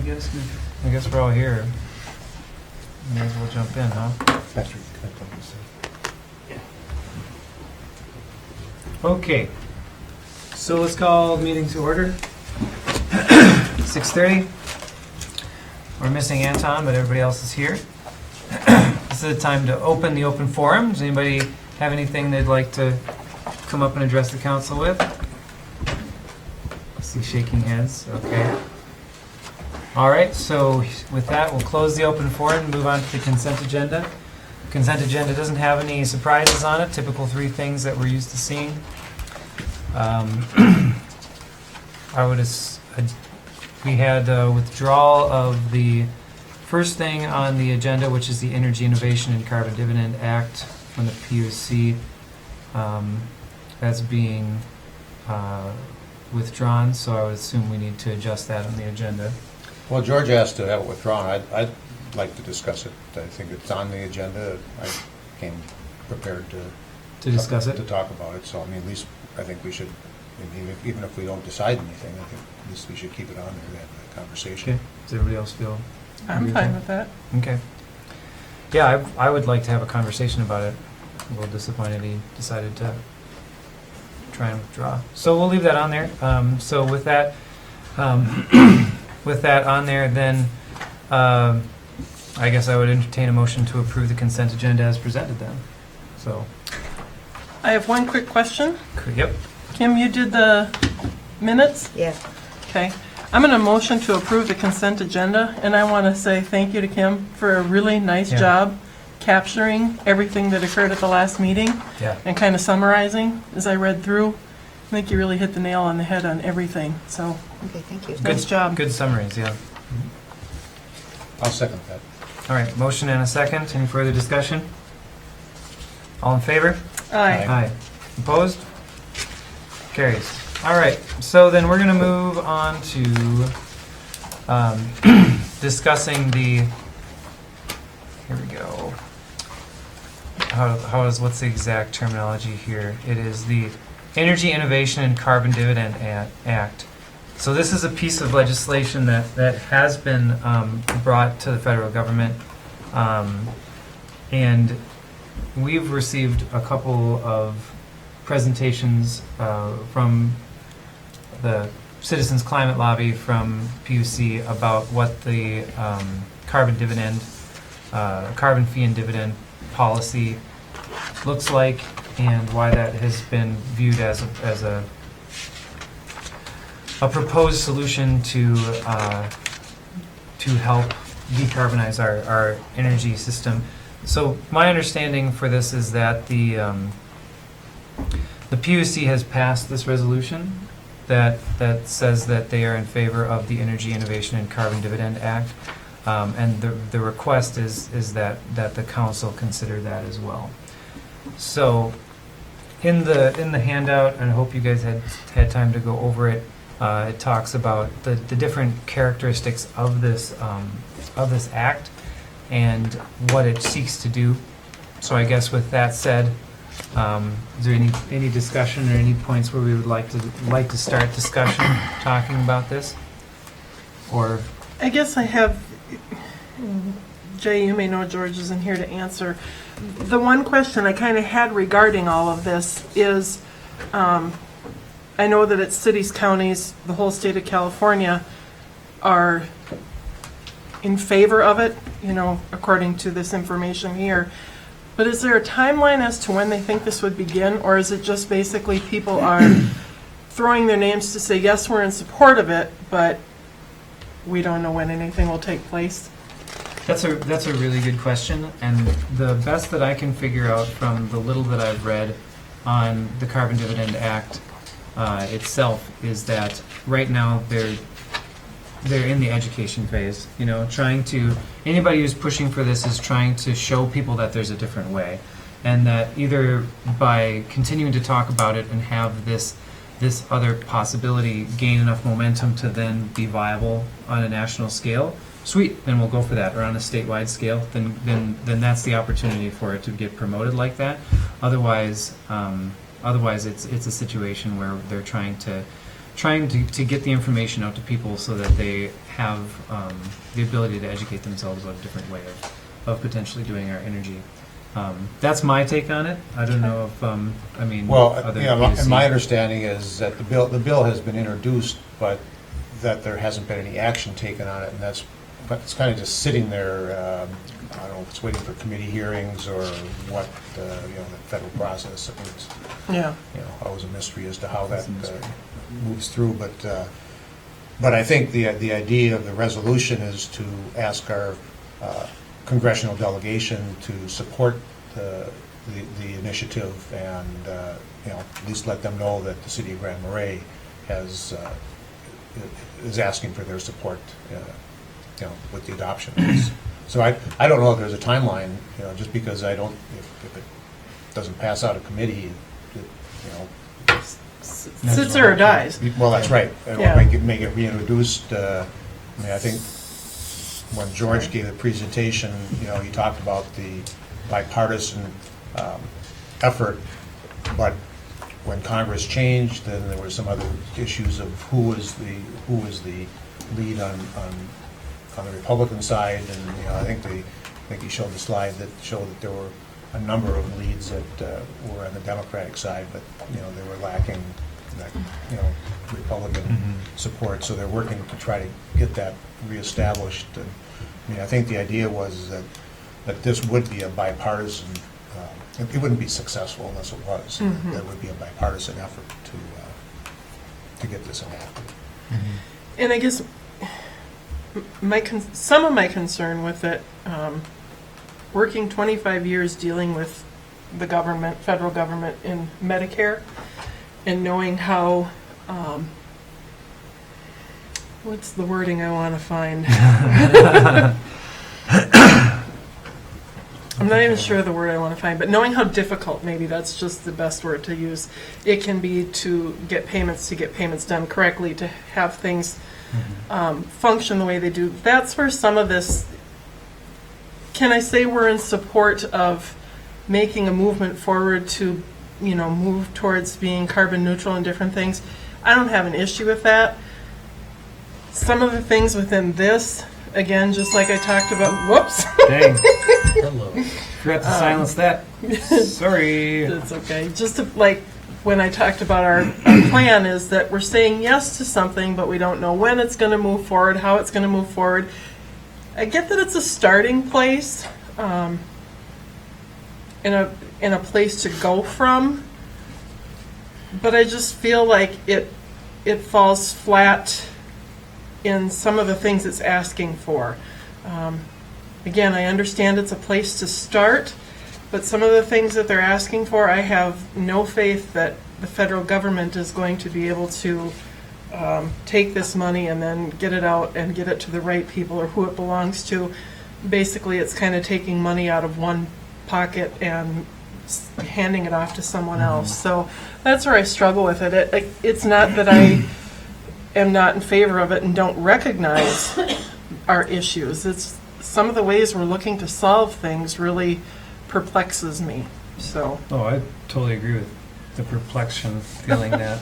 I guess we're all here. May as well jump in, huh? Okay. So let's call the meeting to order. 6:30. We're missing Anton, but everybody else is here. This is the time to open the open forum. Does anybody have anything they'd like to come up and address the council with? I see shaking heads. Okay. All right, so with that, we'll close the open forum and move on to the consent agenda. The consent agenda doesn't have any surprises on it, typical 3 things that we're used to seeing. We had withdrawal of the first thing on the agenda, which is the Energy Innovation and Carbon Dividend Act from the PUC. That's being withdrawn, so I would assume we need to adjust that on the agenda. Well, George asked to have it withdrawn. I'd like to discuss it. I think it's on the agenda. I came prepared to discuss it, to talk about it. So I mean, at least I think we should, even if we don't decide anything, I think at least we should keep it on there to have that conversation. Okay. Does everybody else feel? I'm fine with that. Okay. Yeah, I would like to have a conversation about it. I'm a little disappointed he decided to try and withdraw. So we'll leave that on there. So with that, with that on there, then I guess I would entertain a motion to approve the consent agenda as presented then. So. I have one quick question. Yep. Kim, you did the minutes? Yeah. Okay. I'm going to motion to approve the consent agenda, and I want to say thank you to Kim for a really nice job capturing everything that occurred at the last meeting and kind of summarizing as I read through. I think you really hit the nail on the head on everything. So, okay, thank you. Nice job. Good summaries, yeah. I'll second that. All right, motion and a second. Any further discussion? All in favor? Aye. Aye. Opposed? Carries. All right, so then we're going to move on to discussing the, here we go. What's the exact terminology here? It is the Energy Innovation and Carbon Dividend Act. So this is a piece of legislation that has been brought to the federal government, and we've received a couple of presentations from the Citizens Climate Lobby from PUC about what the carbon fee and dividend policy looks like and why that has been viewed as a proposed solution to help decarbonize our energy system. So my understanding for this is that the PUC has passed this resolution that says that they are in favor of the Energy Innovation and Carbon Dividend Act, and the request is that the council consider that as well. So in the handout, and I hope you guys had time to go over it, it talks about the different characteristics of this act and what it seeks to do. So I guess with that said, is there any discussion or any points where we would like to start discussion talking about this? Or I guess I have, Jay, you may know George isn't here to answer. The one question I kind of had regarding all of this is, I know that it's cities, counties, the whole state of California are in favor of it, according to this information here. But is there a timeline as to when they think this would begin, or is it just basically people are throwing their names to say, yes, we're in support of it, but we don't know when anything will take place? That's a really good question, and the best that I can figure out from the little that I've read on the Carbon Dividend Act itself is that right now they're in the education phase, anybody who's pushing for this is trying to show people that there's a different way, and that either by continuing to talk about it and have this other possibility gain enough momentum to then be viable on a national scale, sweet, then we'll go for that. Or on a statewide scale, then that's the opportunity for it to get promoted like that. Otherwise it's a situation where they're trying to trying to get the information out to people so that they have the ability to educate themselves on a different way of potentially doing our energy. That's my take on it. I don't know if, I mean, Well, other and my PUC. understanding is that the bill has been introduced, but that there hasn't been any action taken on it, and but it's kind of just sitting there. I don't know if it's waiting for committee hearings or what, the federal process. I mean, it's, Yeah. always a mystery as to how that moves through. But I think the idea of the resolution is to ask our congressional delegation to support the initiative and at least let them know that the city of Grand Marais is asking for their support with the adoption of this. So I don't know if there's a timeline, just because if it doesn't pass out of committee, Sits there or dies. well, that's right. And Yeah. make it reintroduced. I mean, I think when George gave the presentation, he talked about the bipartisan effort, but when Congress changed, then there were some other issues of who was the lead on the Republican side, and I think he showed the slide that showed that there were a number of leads that were on the Democratic side, but they were lacking that Republican support. So they're working to try to get that reestablished. And I mean, I think the idea was that this would be a bipartisan. It wouldn't be successful unless it was. There would be a bipartisan effort to get this enacted. And I guess some of my concern with it, working 25 years dealing with the government, federal government in Medicare, and knowing how, what's the wording I want to find? I'm not even sure of the word I want to find, but knowing how difficult, maybe that's just the best word to use, it can be to get payments done correctly, to have things function the way they do. That's where some of this, can I say we're in support of making a movement forward to, move towards being carbon neutral and different things? I don't have an issue with that. Some of the things within this, again, just like I talked about, whoops. Dang. Hello. Forgot to silence that. Sorry. It's okay. Just like when I talked about our plan is that we're saying yes to something, but we don't know when it's going to move forward, how it's going to move forward. I get that it's a starting place, in a place to go from, but I just feel like it falls flat in some of the things it's asking for. Again, I understand it's a place to start, but some of the things that they're asking for, I have no faith that the federal government is going to be able to take this money and then get it out and get it to the right people or who it belongs to. Basically, it's kind of taking money out of one pocket and handing it off to someone else. So that's where I struggle with it. It's not that I am not in favor of it and don't recognize our issues. It's some of the ways we're looking to solve things really perplexes me. So. Oh, I totally agree with the perplexion feeling that.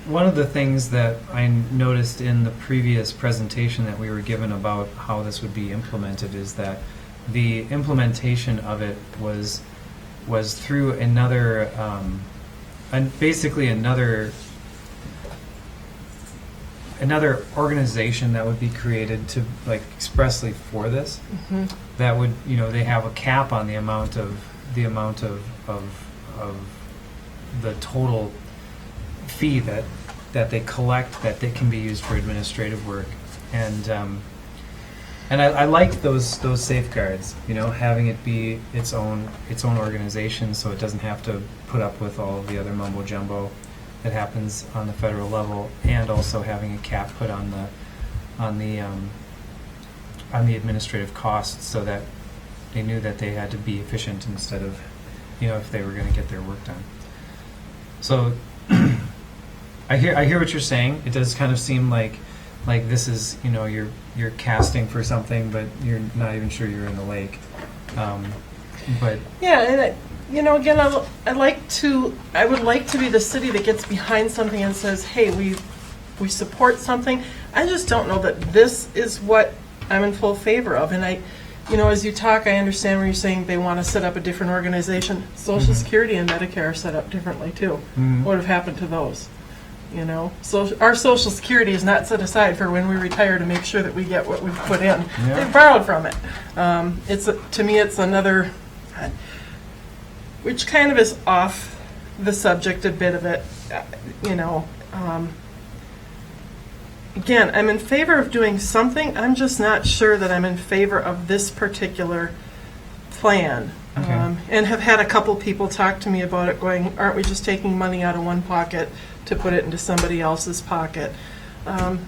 One of the things that I noticed in the previous presentation that we were given about how this would be implemented is that the implementation of it was through another, basically another organization that would be created to expressly for this. That would, they have a cap on the amount of the total fee that they collect that they can be used for administrative work, and I like those safeguards, having it be its own organization, so it doesn't have to put up with all of the other mumbo jumbo that happens on the federal level, and also having a cap put on the administrative costs, so that they knew that they had to be efficient instead of, if they were going to get their work done. So I hear what you're saying. It does kind of seem like this is, you're casting for something, but you're not even sure you're in the lake. But yeah, and You know, again, I would like to be the city that gets behind something and says, hey, we support something. I just don't know that this is what I'm in full favor of. And as you talk, I understand where you're saying they want to set up a different organization. Social Security and Medicare are set up differently too. What would have happened to those? So our Social Security is not set aside for when we retire to make sure that we get what we've put in. Yeah. They've borrowed from it. To me, it's another, which kind of is off the subject a bit of it, Again, I'm in favor of doing something. I'm just not sure that I'm in favor of this particular plan. Okay. And have had a couple people talk to me about it going, aren't we just taking money out of one pocket to put it into somebody else's pocket? And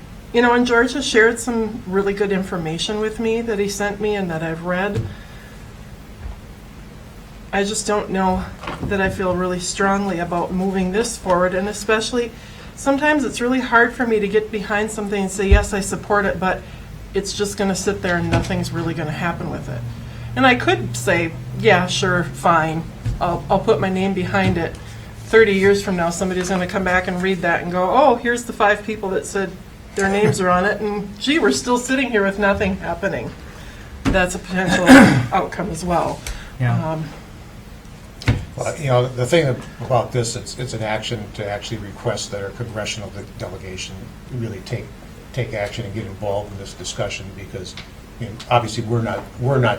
George has shared some really good information with me that he sent me and that I've read. I just don't know that I feel really strongly about moving this forward, and especially sometimes it's really hard for me to get behind something and say, yes, I support it, but it's just going to sit there and nothing's really going to happen with it. And I could say, yeah, sure, fine, I'll put my name behind it. 30 years from now, somebody's going to come back and read that and go, oh, here's the 5 people that said their names are on it, and gee, we're still sitting here with nothing happening. That's a potential outcome as well. Yeah. Well, the thing about this, it's an action to actually request that our congressional delegation really take action and get involved in this discussion, because obviously we're not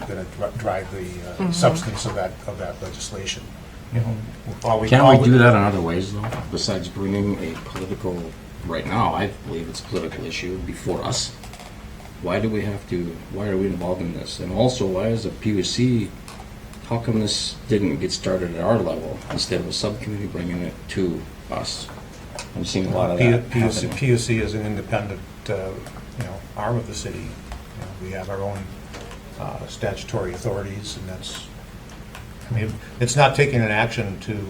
going to drive the substance of that legislation. Can't we do that in other ways, though, besides bringing a political, right now, I believe it's a political issue before us? Why are we involved in this? And also, why is the PUC, how come this didn't get started at our level instead of a subcommittee bringing it to us? I'm seeing a lot of that happening. PUC is an independent, arm of the city. We have our own statutory authorities, and it's not taking an action to.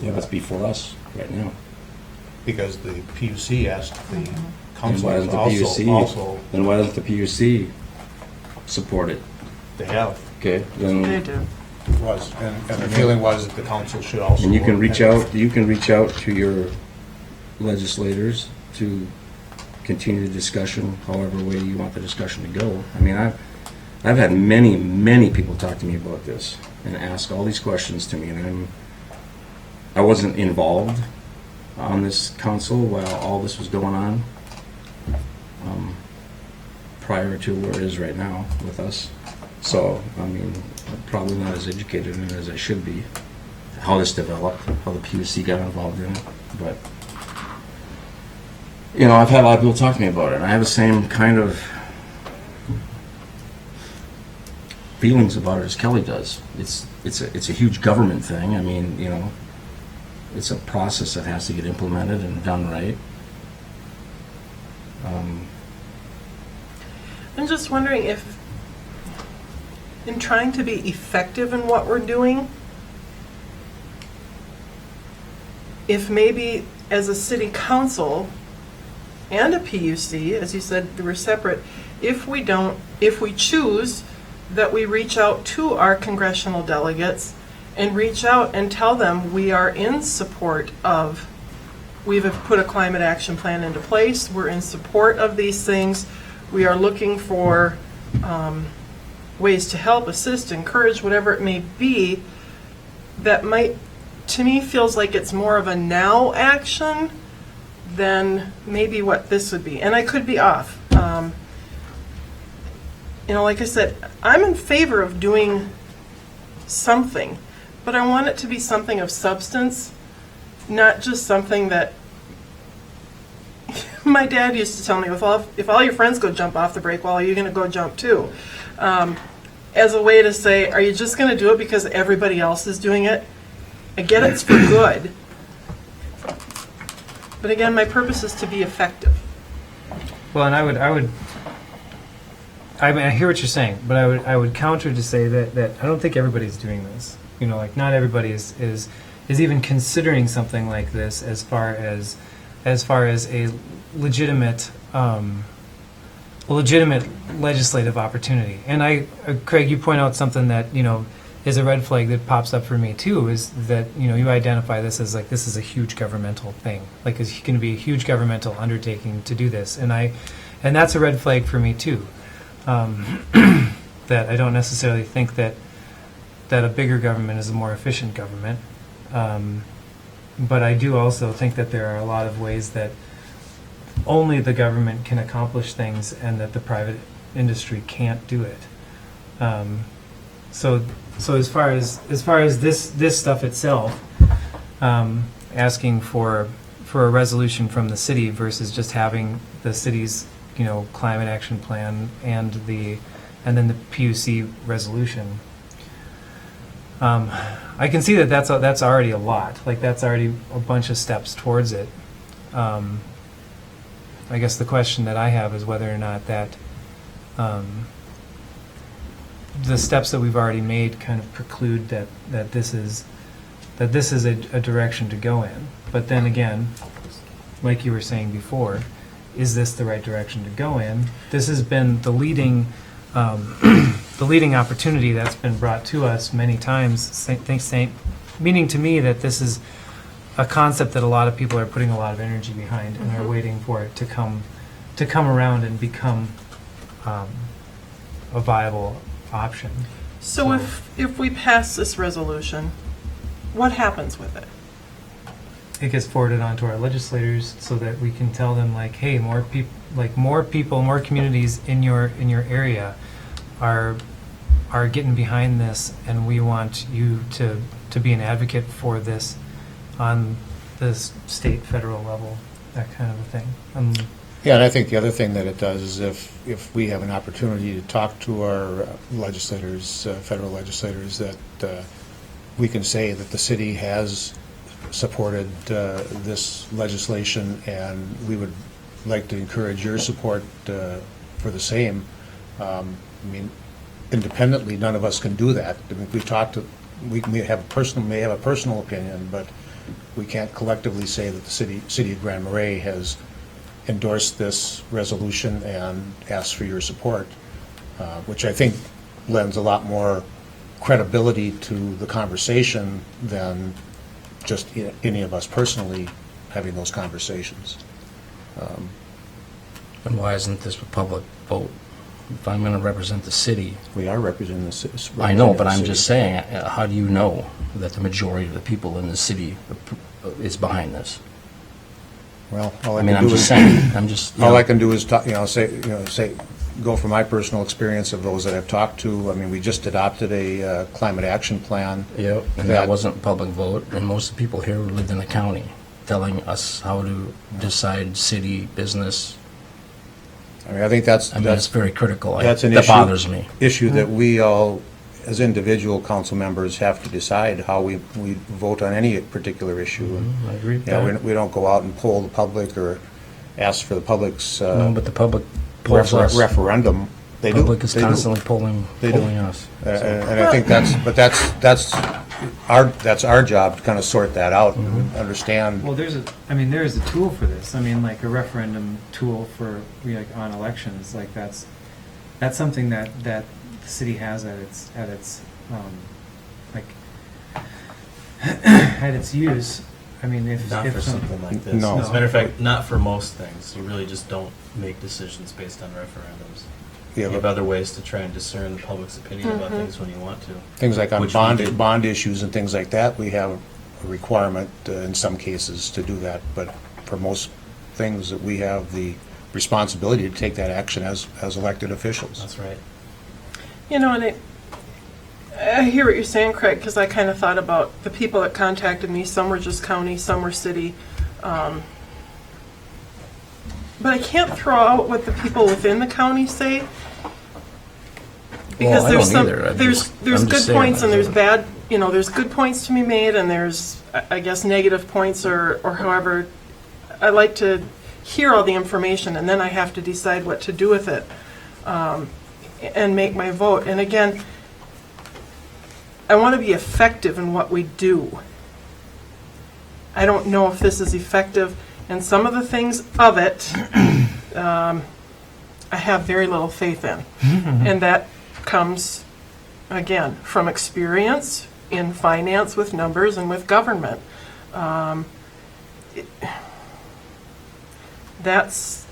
Yeah, that's before us right now. Because the PUC asked the Then council why to doesn't also. Then why doesn't the PUC support it? They have. Okay, then. They do. Was, and the feeling was that the council should also. And you can reach out to your legislators to continue the discussion however way you want the discussion to go. I mean, I've had many people talk to me about this and ask all these questions to me, and I wasn't involved on this council while all this was going on, prior to where it is right now with us. So, I mean, I'm probably not as educated in it as I should be, how this developed, how the PUC got involved in it. But, I've had a lot of people talk to me about it, and I have the same kind of feelings about it as Kelly does. It's a huge government thing. I mean, it's a process that has to get implemented and done right. I'm just wondering if, in trying to be effective in what we're doing, if maybe as a city council and a PUC, as you said, they were separate, if we choose that we reach out to our congressional delegates and reach out and tell them we are in support of, we've put a climate action plan into place, we're in support of these things, we are looking for ways to help, assist, encourage, whatever it may be, that might, to me, feels like it's more of a now action than maybe what this would be. And I could be off. Like I said, I'm in favor of doing something, but I want it to be something of substance, not just something that my dad used to tell me, if all your friends go jump off the break wall, are you going to go jump too? As a way to say, are you just going to do it because everybody else is doing it? I get it's for good. But again, my purpose is to be effective. Well, and I hear what you're saying, but I would counter to say that I don't think everybody's doing this. Not everybody is even considering something like this as far as a legitimate legislative opportunity. And Craig, you point out something that is a red flag that pops up for me too, is that, you know, you identify this as like, this is a huge governmental thing. Like, it's going to be a huge governmental undertaking to do this. And that's a red flag for me too. That I don't necessarily think that a bigger government is a more efficient government. But I do also think that there are a lot of ways that only the government can accomplish things and that the private industry can't do it. So as far as this stuff itself, asking for a resolution from the city versus just having the city's, you know, climate action plan and then the PUC resolution. I can see that that's already a lot. Like, that's already a bunch of steps towards it. I guess the question that I have is whether or not that the steps that we've already made kind of preclude that this is a direction to go in. But then again, like you were saying before, is this the right direction to go in? This has been the leading opportunity that's been brought to us many times, meaning to me that this is a concept that a lot of people are putting a lot of energy behind and are waiting for it to come around and become a viable option. So if we pass this resolution, what happens with it? It gets forwarded on to our legislators so that we can tell them, like, hey, more people, more communities in your area are getting behind this, and we want you to be an advocate for this on the state, federal level, that kind of a thing. Yeah, and I think the other thing that it does is if we have an opportunity to talk to our legislators, federal legislators, that we can say that the city has supported this legislation, and we would like to encourage your support for the same. I mean, independently, none of us can do that. I mean, we may have a personal opinion, but we can't collectively say that the city of Grand Marais has endorsed this resolution and asked for your support, which I think lends a lot more credibility to the conversation than just any of us personally having those conversations. And why isn't this a public vote? If I'm going to represent the city. We are representing the city. I know, but I'm just saying, how do you know that the majority of the people in the city is behind this? Well, all I I mean, can I'm do just is saying, I'm just. all I can do is say go from my personal experience of those that I've talked to. I mean, we just adopted a climate action plan. Yep, and that wasn't a public vote, and most of the people here lived in the county telling us how to decide city business. I mean, I think that's very critical. That's an that bothers me. issue that we all, as individual council members, have to decide how we vote on any particular issue. I agree with You know, that. we don't go out and poll the public or ask for the public's No, but the public polls us. referendum. They The do. public is They do. constantly polling us. And I think that's our job to kind of sort that out and understand. Well, there is a tool for this. I mean, like a referendum tool for, like, on elections. Like, that's something that the city has at its at its use. I mean, Not for some- something like this. No. As a matter of fact, not for most things. You really just don't make decisions based on referendums. Yeah, You have but other ways to try and discern the public's opinion about things when you want to. things like on Which we did. bond issues and things like that, we have a requirement in some cases to do that. But for most things, that we have the responsibility to take that action as elected officials. That's right. You know, and I hear what you're saying, Craig, because I kind of thought about the people that contacted me. Some were just county, some were city. But I can't throw out what the people within the county say. Because Well, I there's don't some, either. there's I'm good just saying points and that. there's bad, there's good points to be made and there's, I guess, negative points or however. I like to hear all the information and then I have to decide what to do with it and make my vote. And again, I want to be effective in what we do. I don't know if this is effective, and some of the things of it, I have very little faith in. And that comes again, from experience in finance with numbers and with government. That's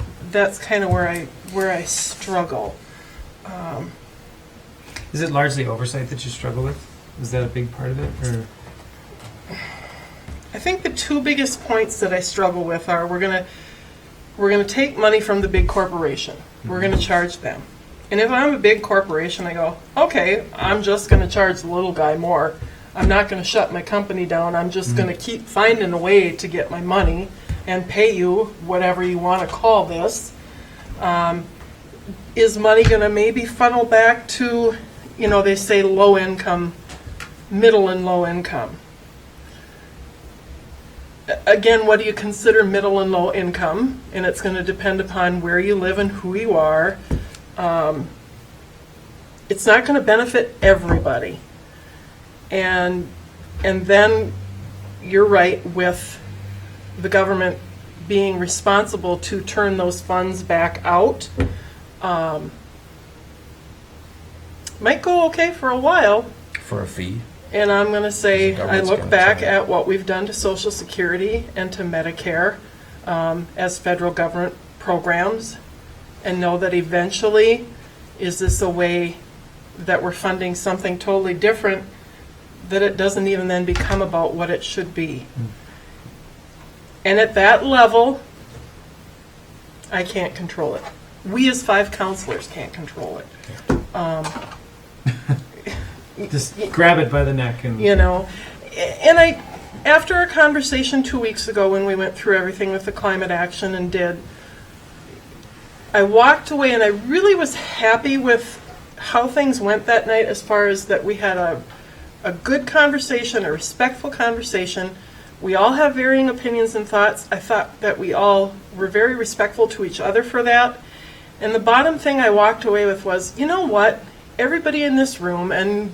kind of where I struggle. Is it largely oversight that you struggle with? Is that a big part of it, or? I think the two biggest points that I struggle with are we're gonna take money from the big corporation. We're gonna charge them. And if I'm a big corporation, I go, okay, I'm just gonna charge the little guy more. I'm not gonna shut my company down. I'm just gonna keep finding a way to get my money and pay you whatever you want to call this. Is money gonna maybe funnel back to, they say low income, middle and low income? Again, what do you consider middle and low income? And it's going to depend upon where you live and who you are. It's not going to benefit everybody. And then you're right with the government being responsible to turn those funds back out. Might go okay for a while. For a fee? And I'm going to say, The I government's look gonna back try. at what we've done to Social Security and to Medicare as federal government programs, and know that eventually, is this a way that we're funding something totally different, that it doesn't even then become about what it should be. And at that level, I can't control it. We as 5 counselors can't control it. Just grab it by the neck and. And after a conversation 2 weeks ago when we went through everything with the climate action and I walked away and I really was happy with how things went that night, as far as that we had a good conversation, a respectful conversation. We all have varying opinions and thoughts. I thought that we all were very respectful to each other for that. And the bottom thing I walked away with was, you know what? Everybody in this room and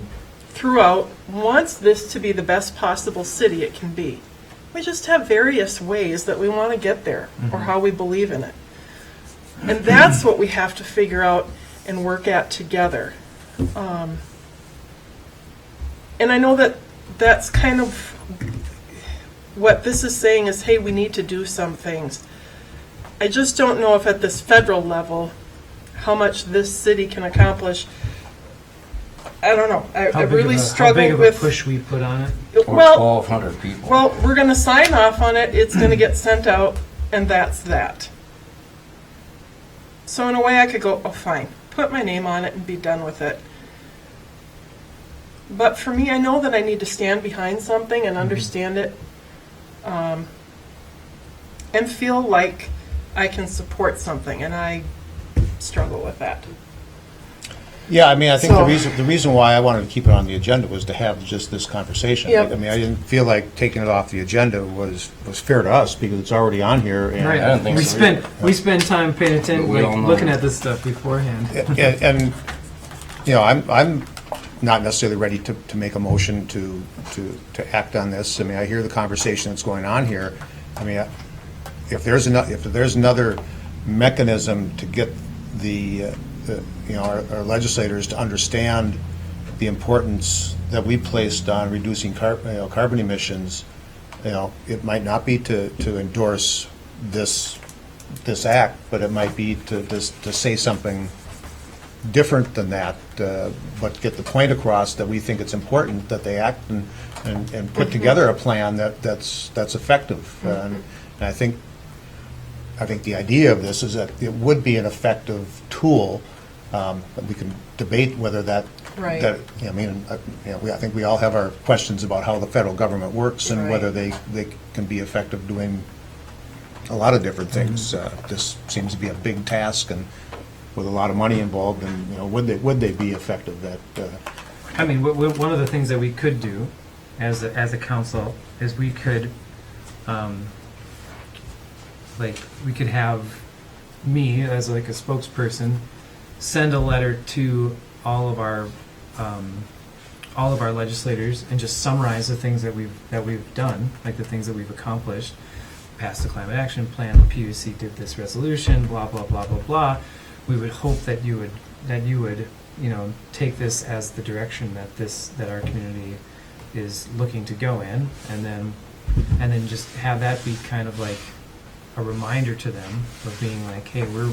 throughout wants this to be the best possible city it can be. We just have various ways that we want to get there, or how we believe in it. And that's what we have to figure out and work at together. And I know that that's kind of what this is saying is, hey, we need to do some things. I just don't know if at this federal level, how much this city can accomplish. I don't know. I really struggled How big of a with. push we put on it? Or Well, 1,200 people. well, we're going to sign off on it. It's going to get sent out, and that's that. So in a way, I could go, oh, fine, put my name on it and be done with it. But for me, I know that I need to stand behind something and understand it, and feel like I can support something, and I struggle with that. Yeah, I mean, I think So- the reason why I wanted to keep it on the agenda was to have just this conversation. Yep. I mean, I didn't feel like taking it off the agenda was fair to us, because it's already on here. And, Right. I don't think we so we spend time paying attention, But we all know. looking at this stuff beforehand. and I'm not necessarily ready to make a motion to act on this. I mean, I hear the conversation that's going on here. I mean, if there's another mechanism to get our legislators to understand the importance that we placed on reducing carbon emissions, it might not be to endorse this act, but it might be to say something different than that, but get the point across that we think it's important that they act and put together a plan that's effective. And I think the idea of this is that it would be an effective tool. But we can debate whether that. Right. I think we all have our questions about how the federal government works and Right. whether they can be effective doing a lot of different things. This seems to be a big task and with a lot of money involved, and would they be effective at? I mean, one of the things that we could do as a council is we could, we could have me as like a spokesperson send a letter to all of our legislators and just summarize the things that we've done, like the things that we've accomplished, passed the climate action plan, the PUC did this resolution, blah blah blah blah blah. We would hope that you would take this as the direction that our community is looking to go in, and then just have that be kind of like a reminder to them of being like, hey, we're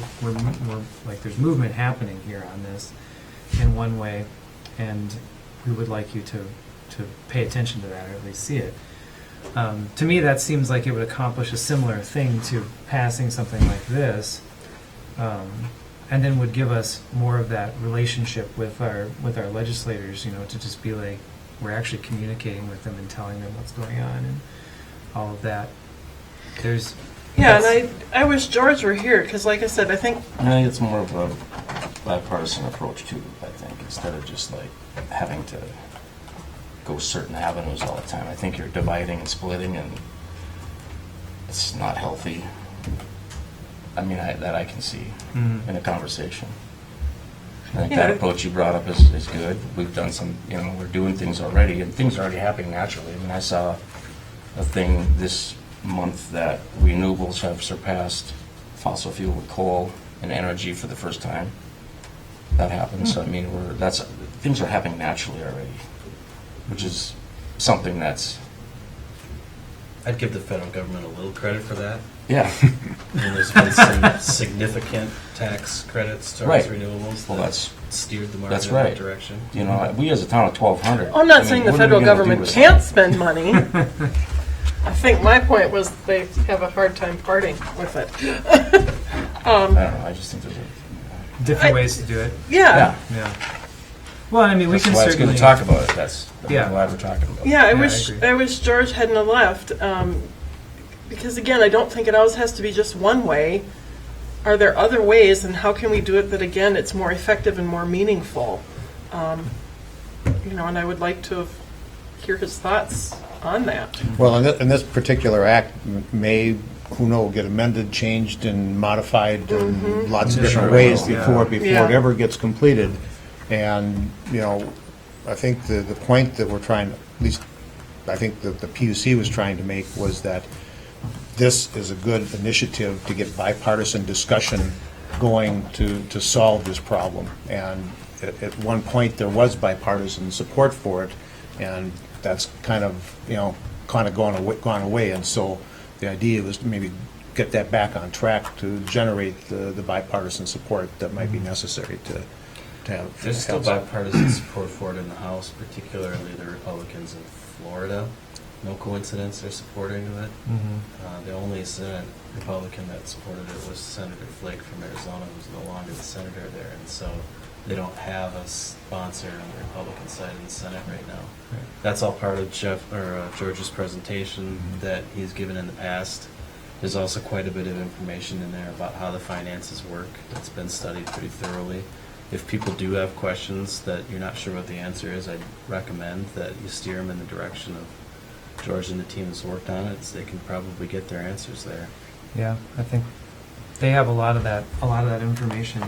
like, there's movement happening here on this in one way, and we would like you to pay attention to that, or at least see it. To me, that seems like it would accomplish a similar thing to passing something like this, and then would give us more of that relationship with our legislators, to just be like, we're actually communicating with them and telling them what's going on and all of that. Yeah, and I wish George were here, because like I said, I think it's more of a bipartisan approach too, I think, instead of just like having to go certain avenues all the time. I think you're dividing and splitting, and it's not healthy. I mean, that I can see in a conversation. I think that approach you brought up is good. We've done some, we're doing things already, and things are already happening naturally. I mean, I saw a thing this month that renewables have surpassed fossil fuel with coal and energy for the first time. That happened. So I mean, things are happening naturally already, which is something that's. I'd give the federal government a little credit for that. Yeah. And there's been some significant tax credits towards renewables Well, that steered the market that's in right. that direction. We as a town of 1,200. I'm not saying the what are we federal gonna do government with can't that? spend money. I think my point was they have a hard time parting with it. I don't know. I just think there's Different ways to do it. Yeah. Yeah. Well, I mean, we That's can why it's good certainly to talk about it. That's Yeah. I'm glad we're talking about it. Yeah, I agree. wish George hadn't have left, because again, I don't think it always has to be just one way. Are there other ways, and how can we do it that, again, it's more effective and more meaningful? And I would like to hear his thoughts on that. Well, in this particular act may, who knows, get amended, changed, and modified in lots of different Sure ways will, yeah. before Yeah. it ever gets completed. And, I think the point that we're trying, at least I think that the PUC was trying to make, was that this is a good initiative to get bipartisan discussion going to solve this problem. And at one point, there was bipartisan support for it, and that's kind of gone away. And so the idea was to maybe get that back on track to generate the bipartisan support that might be necessary to have. There's still bipartisan support for it in the House, particularly the Republicans in Florida. No coincidence they're supporting it. The only Senate Republican that supported it was Senator Flake from Arizona, who's no longer the senator there, and so they don't have a sponsor on the Republican side of the Senate right now. Right. That's all part of George's presentation that he's given in the past. There's also quite a bit of information in there about how the finances work. That's been studied pretty thoroughly. If people do have questions that you're not sure what the answer is, I'd recommend that you steer them in the direction of George and the team that's worked on it. They can probably get their answers there. Yeah, I think they have a lot of that information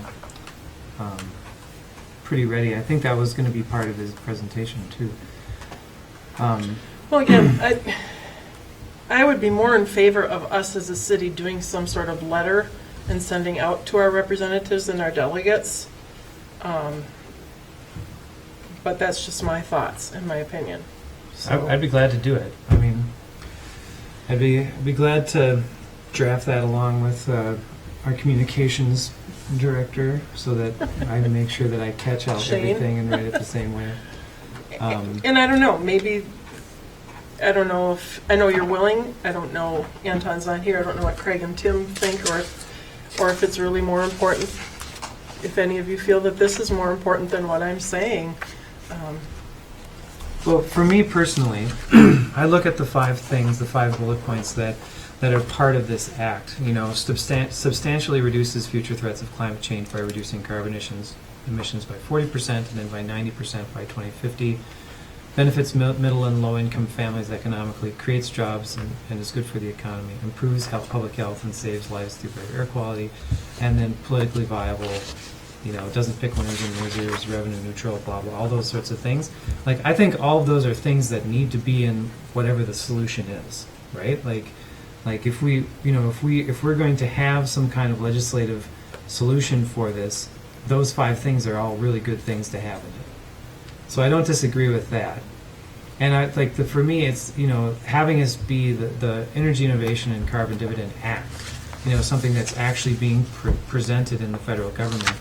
pretty ready. I think that was going to be part of his presentation too. Well, again, I would be more in favor of us as a city doing some sort of letter and sending out to our representatives and our delegates. But that's just my thoughts and my opinion. So, I'd be glad to do it. I mean, I'd be glad to draft that along with our communications director, so that I make sure that I catch out Shane? everything and write it the same way. and I don't know, maybe, I don't know if, I know you're willing, I don't know, Anton's not here, I don't know what Craig and Tim think, or if it's really more important, if any of you feel that this is more important than what I'm saying. Well, for me personally, I look at the 5 things, the 5 bullet points that are part of this act. Substantially reduces future threats of climate change by reducing carbon emissions by 40% and then by 90% by 2050. Benefits middle and low-income families economically, creates jobs and is good for the economy, improves public health and saves lives through better air quality, and then politically viable. Doesn't pick winners and losers, revenue neutral, blah blah, all those sorts of things. Like, I think all of those are things that need to be in whatever the solution is, right? Like if we're going to have some kind of legislative solution for this, those 5 things are all really good things to have in it. So I don't disagree with that. And I like for me, it's having us be the Energy Innovation and Carbon Dividend Act, something that's actually being presented in the federal government.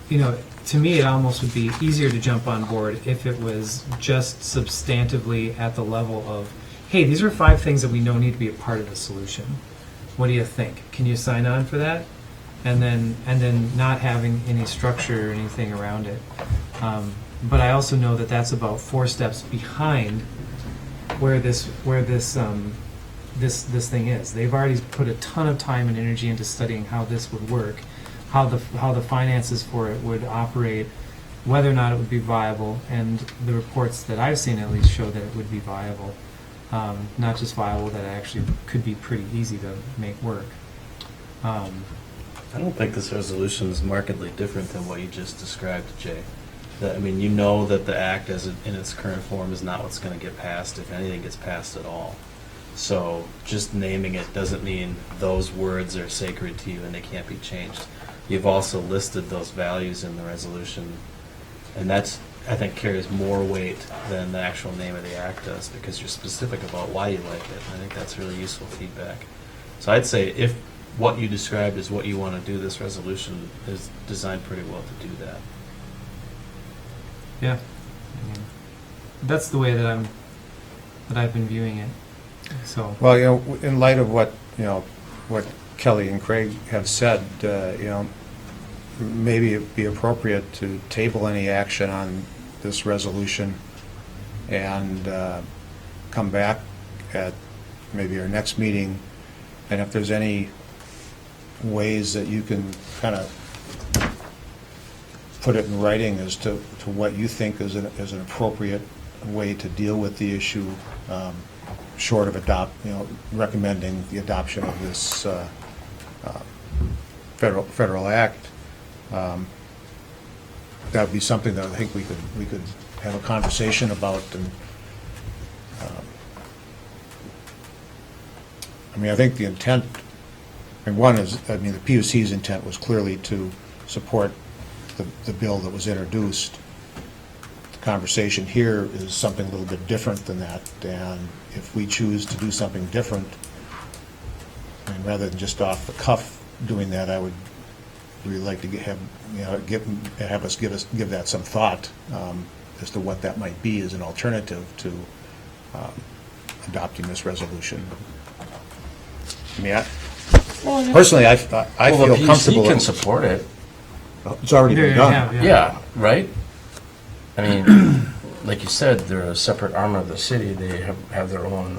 To me, it almost would be easier to jump on board if it was just substantively at the level of, hey, these are 5 things that we know need to be a part of the solution. What do you think? Can you sign on for that? And then not having any structure or anything around it. But I also know that that's about 4 steps behind where this thing is. They've already put a ton of time and energy into studying how this would work, how the finances for it would operate, whether or not it would be viable, and the reports that I've seen at least show that it would be viable. Not just viable, that it actually could be pretty easy to make work. I don't think this resolution is markedly different than what you just described, Jay. I mean, that the act in its current form is not what's going to get passed, if anything gets passed at all. So just naming it doesn't mean those words are sacred to you and they can't be changed. You've also listed those values in the resolution, and that's, I think, carries more weight than the actual name of the act does, because you're specific about why you like it. I think that's really useful feedback. So I'd say if what you described is what you want to do, this resolution is designed pretty well to do that. Yeah, that's the way that I've been viewing it. So Well, in light of what Kelly and Craig have said, maybe it'd be appropriate to table any action on this resolution and come back at maybe our next meeting, and if there's any ways that you can kind of put it in writing as to what you think is an appropriate way to deal with the issue, short of recommending the adoption of this federal act. That would be something that I think we could have a conversation about. And I think the intent, and one is, the PUC's intent was clearly to support the bill that was introduced. The conversation here is something a little bit different than that, and if we choose to do something different, and rather than just off the cuff doing that, I would really like to give that some thought as to what that might be as an alternative to adopting this resolution. Personally, I feel comfortable. The PUC can support it. It's already been done. Yeah, right? I mean, like you said, they're a separate arm of the city. They have their own,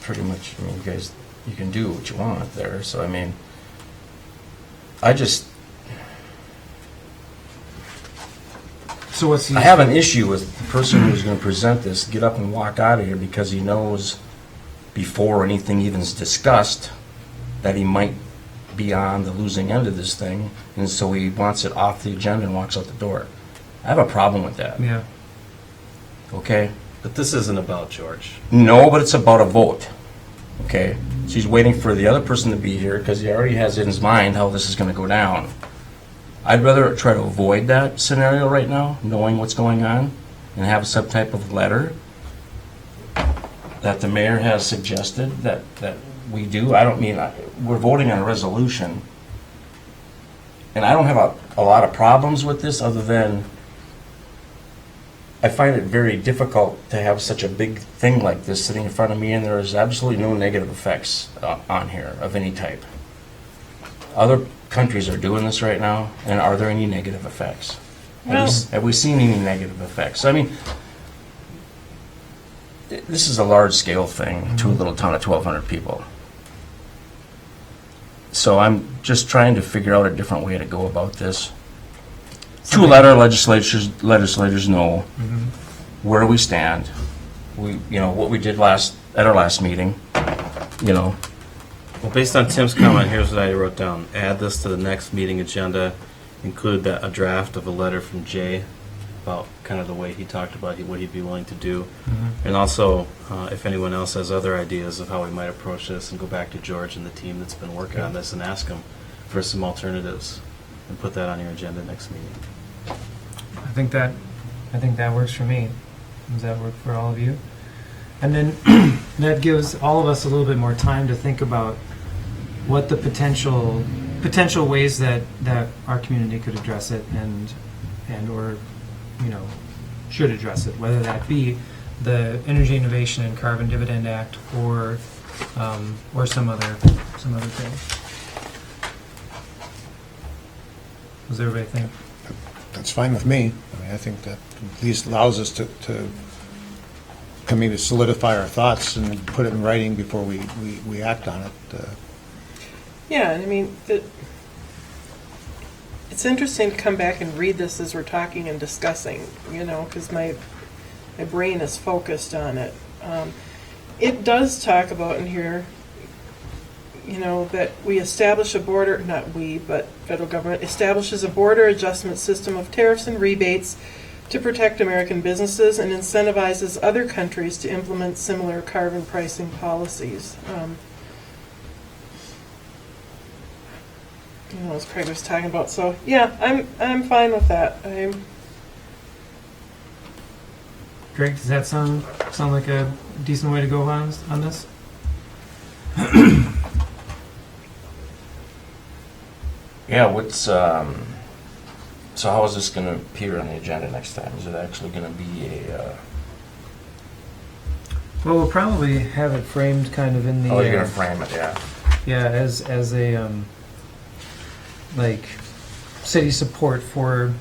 pretty much, you guys, you can do what you want there. So, I have an issue with the person who's going to present this, get up and walk out of here because he knows before anything even is discussed that he might be on the losing end of this thing, and so he wants it off the agenda and walks out the door. I have a problem with that. yeah, Okay? But this isn't about George. No, but it's about a vote. Okay? So he's waiting for the other person to be here because he already has in his mind how this is going to go down. I'd rather try to avoid that scenario right now, knowing what's going on, and have some type of letter that the mayor has suggested that we do. We're voting on a resolution, and I don't have a lot of problems with this other than I find it very difficult to have such a big thing like this sitting in front of me, and there is absolutely no negative effects on here of any type. Other countries are doing this right now, and are there any negative effects? Have we seen any negative effects? This is a large-scale thing to a little town of 1,200 people. So I'm just trying to figure out a different way to go about this. To let our legislators know where we stand. What we did at our last meeting. Well, based on Tim's comment, here's what I wrote down. Add this to the next meeting agenda. Include a draft of a letter from Jay about kind of the way he talked about what he'd be willing to do. Mm-hmm. And also, if anyone else has other ideas of how we might approach this, and go back to George and the team that's been working on this and ask them for some alternatives, and put that on your agenda next meeting. I think that works for me. Does that work for all of you? And then that gives all of us a little bit more time to think about what the potential ways that our community could address it and or should address it, whether that be the Energy Innovation and Carbon Dividend Act or some other thing. What does everybody think? That's fine with me. I mean, I think that at least allows us to maybe solidify our thoughts and put it in writing before we act on it. Yeah, and I mean, it's interesting to come back and read this as we're talking and discussing, because my brain is focused on it. It does talk about in here, that we establish a border, not we, but federal government establishes a border adjustment system of tariffs and rebates to protect American businesses and incentivizes other countries to implement similar carbon pricing policies. As Craig was talking about. So yeah, I'm fine with that. Greg, does that sound like a decent way to go on this? Yeah, so how is this going to appear on the agenda next time? Is it actually going to be a... Well, we'll probably have it framed kind of in the... Oh, you're going to frame it, yeah. Yeah, as a, like, city support for,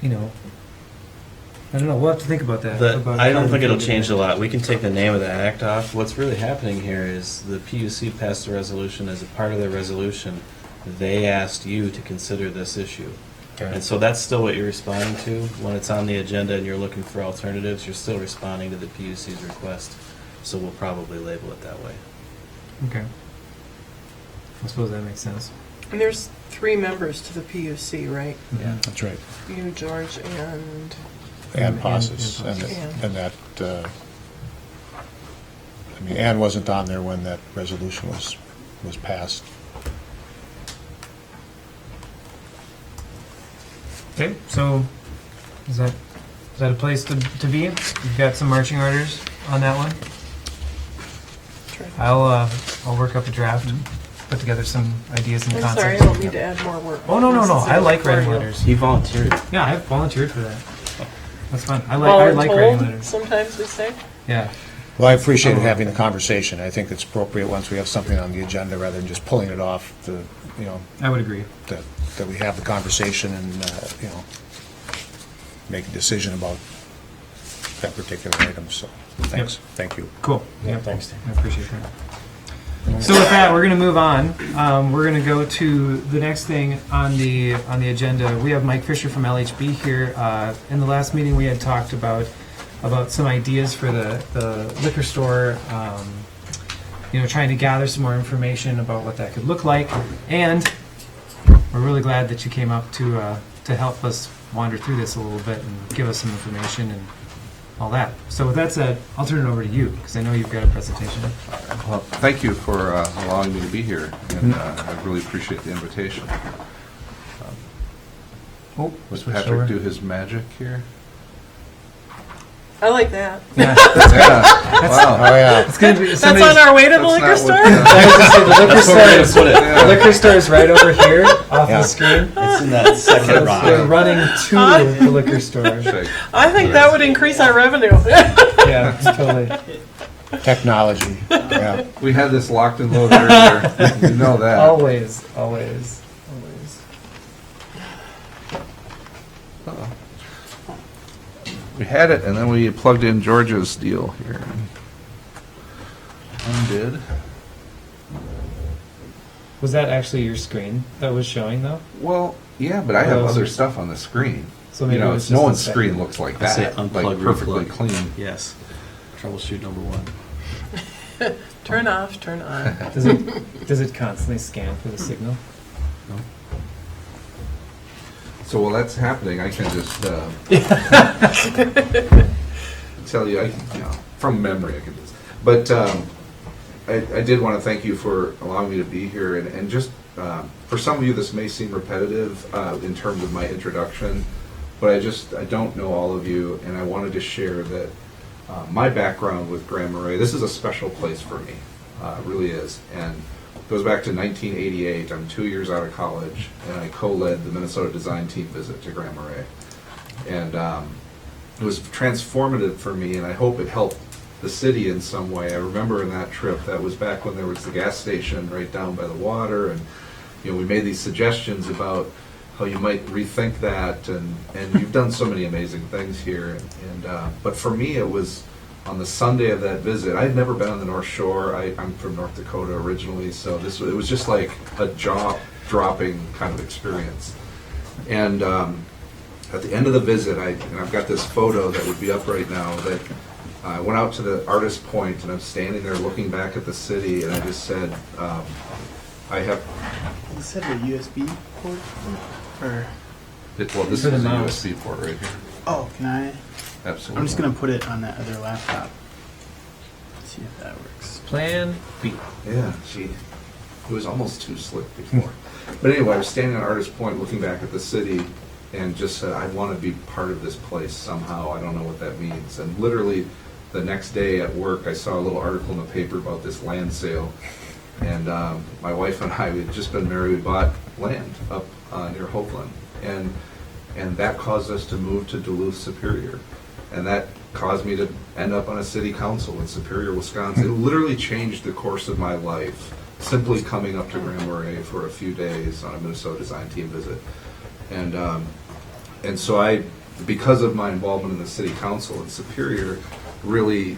I don't know, we'll have to think about that. I don't think it'll change a lot. We can take the name of the act off. What's really happening here is the PUC passed a resolution. As a part of their resolution, they asked you to consider this issue. Okay. And so that's still what you're responding to. When it's on the agenda and you're looking for alternatives, you're still responding to the PUC's request. So we'll probably label it that way. Okay. I suppose that makes sense. And there's 3 members to the PUC, right? Yeah. That's right. You, George, and Ann Passes, Ann. and that, Ann wasn't on there when that resolution was passed. Okay, so is that a place to be? You've got some marching orders on that one. Sure. I'll work up a draft, put together some ideas and I'm concepts. sorry, I don't need to add more work. Oh no! I like writing For you. letters. He volunteered. Yeah, I've volunteered for that. That's fun. I like writing Voluntold, letters. sometimes we say. Yeah. Well, I appreciated having the conversation. I think it's appropriate once we have something on the agenda, rather than just pulling it off, I would agree. that we have the conversation and, make a decision about that particular item, so, thanks. Thank you. Cool. Yeah, thanks, Tim. I appreciate that. So with that, we're going to move on. We're going to go to the next thing on the agenda. We have Mike Fischer from LHB here. In the last meeting, we had talked about some ideas for the liquor store. Trying to gather some more information about what that could look like, and we're really glad that you came up to help us wander through this a little bit and give us some information and all that. So with that said, I'll turn it over to you because I know you've got a presentation. Well, thank you for allowing me to be here, and I really appreciate the invitation. Oh, Would switch Patrick over. do his magic here? I like that. Yeah. Yeah. Wow. Oh, yeah. It's gonna be. That's on our way to the That's liquor not store? what- I was gonna say, the liquor That's where we're gonna store. put it. Yeah. The liquor store is right over here off Yeah. the screen. It's in that second So we're row. running to the liquor store. Shake. I think that would increase our revenue. Yeah, totally. Technology, yeah. We had this locked and loaded earlier. You know that. Always. We had it, and then we plugged in George's deal here. Undid. Was that actually your screen that was showing though? Well, yeah, but I have Oh, other so- stuff on the screen. So maybe it was no just one's a screen second. looks like I say that. unplug, Like perfectly replug. clean. Yes. Troubleshoot number 1. Turn off, turn on. Does it constantly scan for the signal? So while that's happening, I can just tell you, from memory, I can just. But I did want to thank you for allowing me to be here, and just for some of you, this may seem repetitive in terms of my introduction, but I don't know all of you, and I wanted to share that my background with Grand Marais. This is a special place for me, it really is, and it goes back to 1988. I'm 2 years out of college, and I co-led the Minnesota design team visit to Grand Marais. And it was transformative for me, and I hope it helped the city in some way. I remember in that trip, that was back when there was the gas station right down by the water, and we made these suggestions about how you might rethink that, and you've done so many amazing things here. But for me, it was on the Sunday of that visit. I had never been on the North Shore. I'm from North Dakota originally, so it was just like a jaw-dropping kind of experience. And at the end of the visit, and I've got this photo that would be up right now, that I went out to the artist point, and I'm standing there looking back at the city, and I just said, I have... Is that a USB port? Or... Well, this is a USB port right here. Oh, can I? Absolutely. I'm just going to put it on that other laptop. See if that works. Plan B. Yeah, it was almost too slick before. But anyway, I was standing on Artist Point looking back at the city and just said, I want to be part of this place somehow. I don't know what that means. And literally the next day at work, I saw a little article in the paper about this land sale. And my wife and I, we had just been married. We bought land up near Hopeland. And that caused us to move to Duluth, Superior. And that caused me to end up on a city council in Superior, Wisconsin. It literally changed the course of my life, simply coming up to Grand Marais for a few days on a Minnesota design team visit. And so because of my involvement in the city council in Superior, really,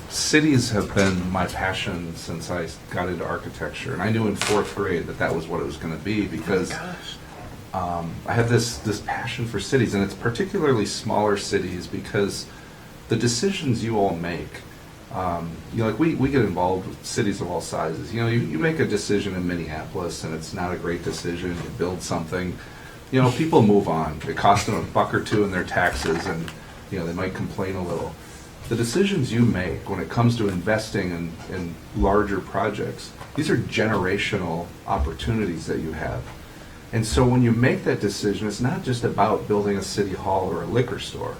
cities have been my passion since I got into architecture. And I knew in 4th grade that was what it was going to be, because I have this passion for cities, and it's particularly smaller cities, because the decisions you all make, we get involved with cities of all sizes. You make a decision in Minneapolis, and it's not a great decision. You build something, people move on. It costs them $1 or $2 in their taxes, and they might complain a little. The decisions you make when it comes to investing in larger projects, these are generational opportunities that you have. And so when you make that decision, it's not just about building a city hall or a liquor store.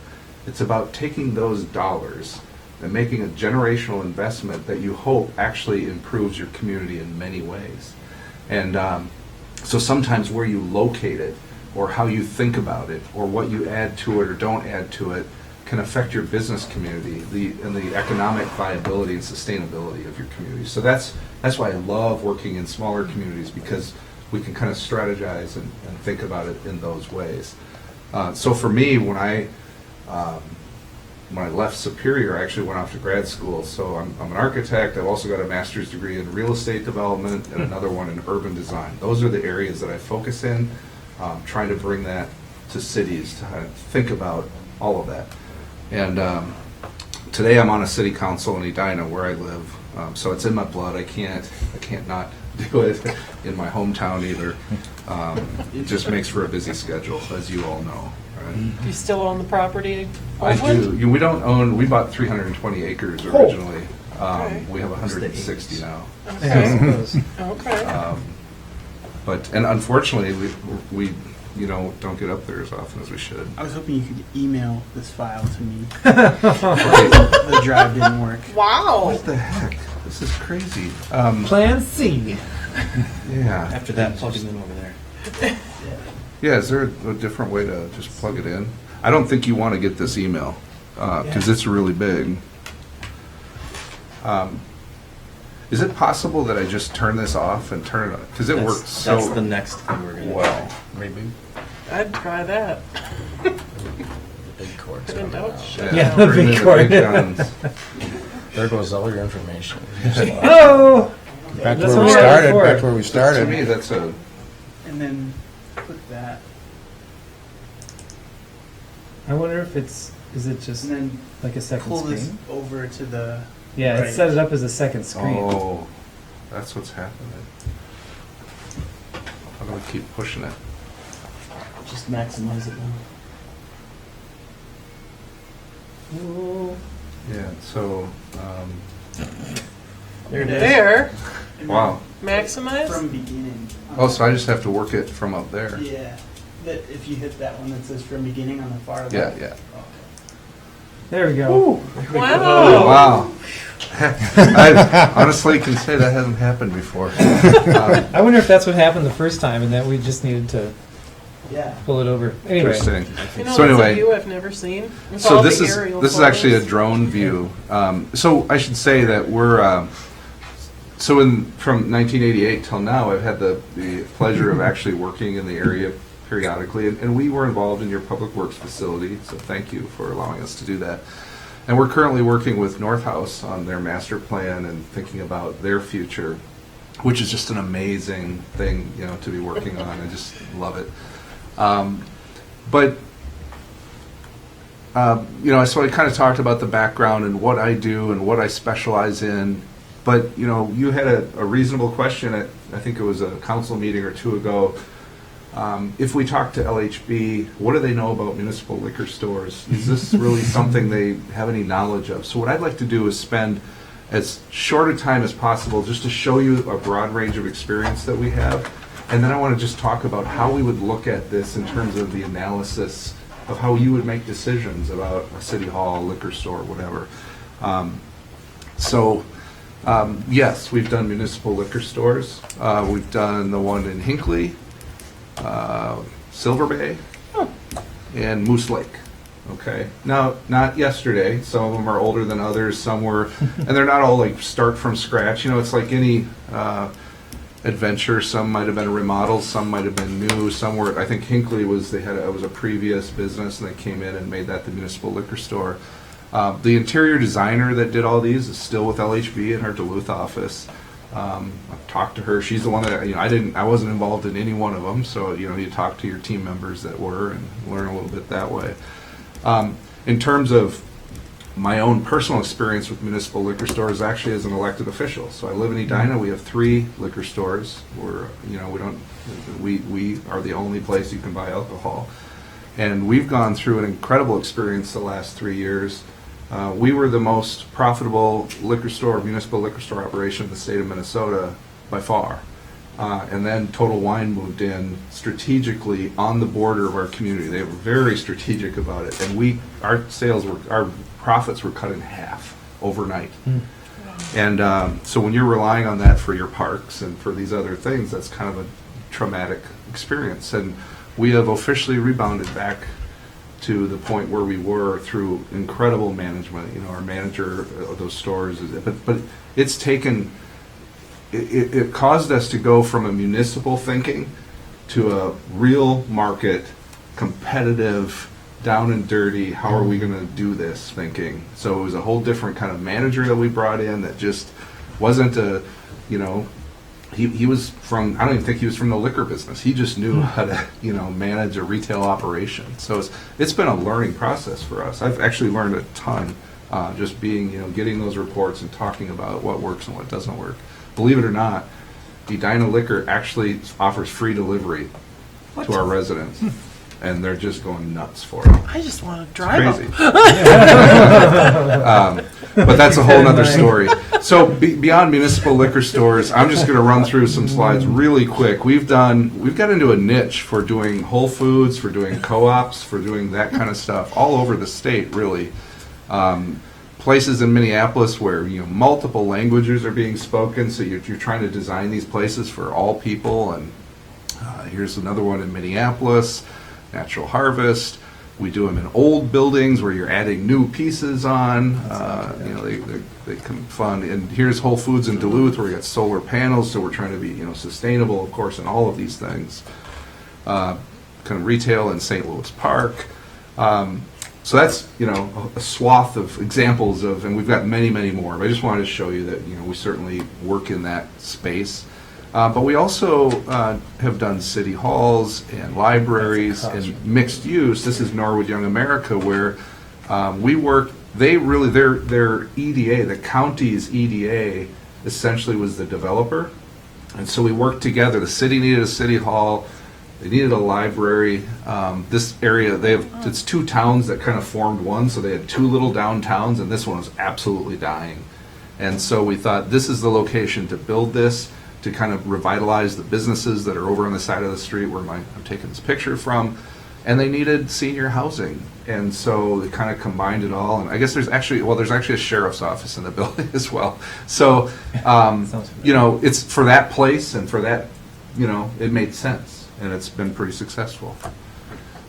It's about taking those dollars and making a generational investment that you hope actually improves your community in many ways. And so sometimes where you locate it, or how you think about it, or what you add to it or don't add to it, can affect your business community and the economic viability and sustainability of your community. So that's why I love working in smaller communities, because we can kind of strategize and think about it in those ways. So for me, when I left Superior, I actually went off to grad school. So I'm an architect. I've also got a master's degree in real estate development and another one in urban design. Those are the areas that I focus in, trying to bring that to cities, to kind of think about all of that. And today I'm on a city council in Edina, where I live. So it's in my blood. I can't not do it in my hometown either. It just makes for a busy schedule, as you all know. Right? Do you still own the property? I do. We don't own. We bought 320 acres originally. Okay. We have 160 now. Okay. And unfortunately, we don't get up there as often as we should. I was hoping you could email this file to me. The drive didn't work. Wow. What the heck? This is crazy. Plan C. Yeah. After that, plug it in over there. Yeah, is there a different way to just plug it in? I don't think you want to get this email, because it's really big. Is it possible that I just turn this off and turn it on? Because it works so That's the next thing we're going to well. Reboot. I'd try that. The big cords. Put in out. Yeah, the bring big in cord. guns. There goes all your information. Oh! Back to That's where we what we're started. looking for. Back where we To me, started. that's a... And then put that. I wonder if is it just And then like a second pull screen? this over to the. Yeah, right. it set it up as a second screen. Oh, that's what's happening. How do we keep pushing it? Just maximize it now. Yeah, so, There it is. There, wow. maximize? From beginning. Oh, so I just have to work it from up there. Yeah. That if you hit that one that says from beginning on the far left. Yeah, yeah. Okay. There we go. Wow. Wow. I honestly can say that hasn't happened before. I wonder if that's what happened the first time and that we just needed to Yeah. pull it over. Anyway, Interesting. You know, So that's a anyway, view I've never seen. With so all this the is aerial actually a photos. drone view. So I should say that we're so from 1988 till now, I've had the pleasure of actually working in the area periodically, and we were involved in your public works facility. So thank you for allowing us to do that. And we're currently working with North House on their master plan and thinking about their future, which is just an amazing thing, you know, to be working on. I just love it. You know, so I kind of talked about the background and what I do and what I specialize in. But, you know, you had a reasonable question at, I think it was a council meeting or two ago. If we talk to LHB, what do they know about municipal liquor stores? Is this really something they have any knowledge of? So what I'd like to do is spend as short a time as possible just to show you a broad range of experience that we have. And then I want to just talk about how we would look at this in terms of the analysis of how you would make decisions about a city hall, liquor store, whatever. Yes, we've done municipal liquor stores. We've done the one in Hinckley, Silver Bay, and Moose Lake. Okay. Now, not yesterday. Some of them are older than others. Some were, and they're not all like start from scratch. You know, it's like any adventure. Some might have been remodeled. Some might have been new. Some were. I think Hinckley was. It was a previous business, and they came in and made that the municipal liquor store. The interior designer that did all these is still with LHB in her Duluth office. I've talked to her. She's the one that, you know, I wasn't involved in any one of them. So, you know, you talk to your team members that were and learn a little bit that way. In terms of my own personal experience with municipal liquor stores, actually as an elected official. So I live in Edina. We have 3 liquor stores. We are the only place you can buy alcohol. And we've gone through an incredible experience the last 3 years. We were the most profitable municipal liquor store operation in the state of Minnesota by far. And then Total Wine moved in strategically on the border of our community. They were very strategic about it. And our profits were cut in half overnight. And so when you're relying on that for your parks and for these other things, that's kind of a traumatic experience. And we have officially rebounded back to the point where we were through incredible management. You know, our manager of those stores, but it's taken, it caused us to go from a municipal thinking to a real market, competitive, down and dirty, how are we going to do this thinking. So it was a whole different kind of manager that we brought in that just wasn't a, you know, he was from, I don't even think he was from the liquor business. He just knew how to, you know, manage a retail operation. So it's been a learning process for us. I've actually learned a ton just being, you know, getting those reports and talking about what works and what doesn't work. Believe it or not, Edina Liquor actually offers free delivery to our residents. And they're just going nuts for it. I just want to drive Crazy. them. But that's a whole other story. So beyond municipal liquor stores, I'm just going to run through some slides really quick. We've got into a niche for doing Whole Foods, for doing co-ops, for doing that kind of stuff all over the state, really. Places in Minneapolis where, you know, multiple languages are being spoken, so you're trying to design these places for all people. And here's another one in Minneapolis. Natural Harvest. We do them in old buildings where you're adding new pieces on. You know, they come fun. And here's Whole Foods in Duluth where we got solar panels, so we're trying to be, you know, sustainable, of course, in all of these things. Kind of retail in St. Louis Park. So that's, you know, a swath of examples of, and we've got many, many more. But I just wanted to show you that, you know, we certainly work in that space. But we also have done city halls and libraries and mixed use. This is Norwood Young America, where we work. They really, their EDA, the county's EDA, essentially was the developer, and so we worked together. The city needed a city hall. They needed a library. This area, it's two towns that kind of formed one, so they had two little downtowns, and this one was absolutely dying. And so we thought this is the location to build this, to kind of revitalize the businesses that are over on the side of the street where I'm taking this picture from. And they needed senior housing. And so they kind of combined it all. And I guess there's actually a sheriff's office in the building as well. So, it's for that place and for that, it made sense. And it's been pretty successful.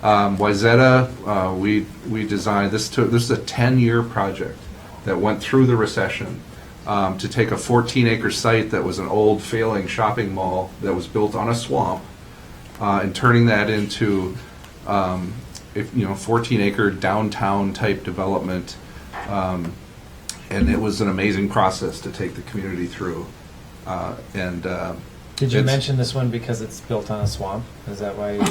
Wayzata, we designed this. This is a 10-year project that went through the recession to take a 14-acre site that was an old failing shopping mall that was built on a swamp and turning that into 14-acre downtown type development. And it was an amazing process to take the community through. Did you mention this one because it's built on a swamp? Is that why you...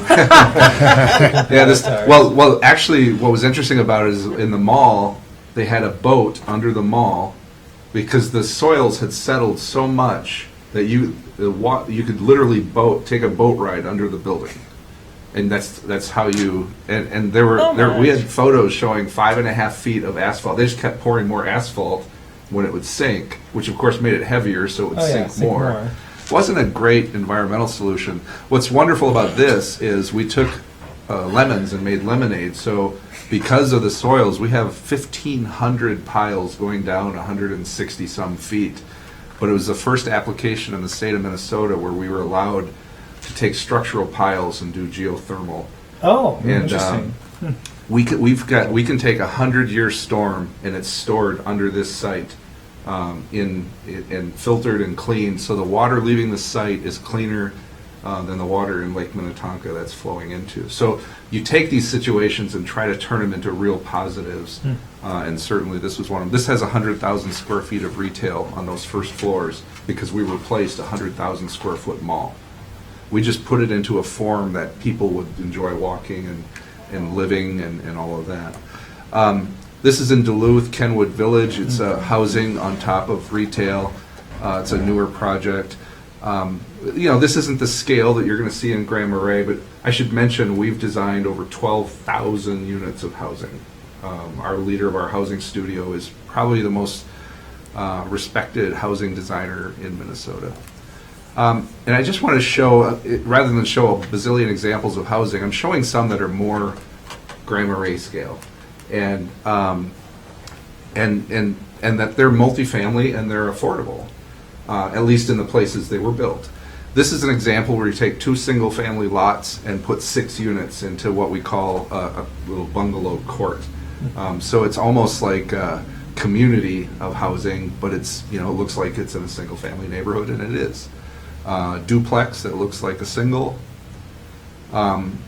Yeah, well, actually, what was interesting about it is in the mall, they had a boat under the mall because the soils had settled so much that you could literally take a boat ride under the building. And that's how you... And we had photos showing 5.5 feet of asphalt. They just kept pouring more asphalt when it would sink, which of course made it heavier so it would sink more. Wasn't a great environmental solution. What's wonderful about this is we took lemons and made lemonade. So because of the soils, we have 1,500 piles going down 160 some feet. But it was the first application in the state of Minnesota where we were allowed to take structural piles and do geothermal. Oh, and, interesting. We can take 100-year storm and it's stored under this site. And filtered and cleaned, so the water leaving the site is cleaner than the water in Lake Minnetonka that's flowing into. So you take these situations and try to turn them into real positives, and certainly this was one of them. This has 100,000 square feet of retail on those first floors because we replaced a 100,000 square foot mall. We just put it into a form that people would enjoy walking and living and all of that. This is in Duluth, Kenwood Village. It's housing on top of retail. It's a newer project. This isn't the scale that you're going to see in Grand Marais, but I should mention we've designed over 12,000 units of housing. Our leader of our housing studio is probably the most respected housing designer in Minnesota. And I just want to show, rather than show a bazillion examples of housing, I'm showing some that are more Grand Marais scale. And that they're multifamily and they're affordable, at least in the places they were built. This is an example where you take 2 single-family lots and put 6 units into what we call a little bungalow court. So it's almost like a community of housing, but it's it looks like it's in a single-family neighborhood, and it is. Duplex that looks like a single.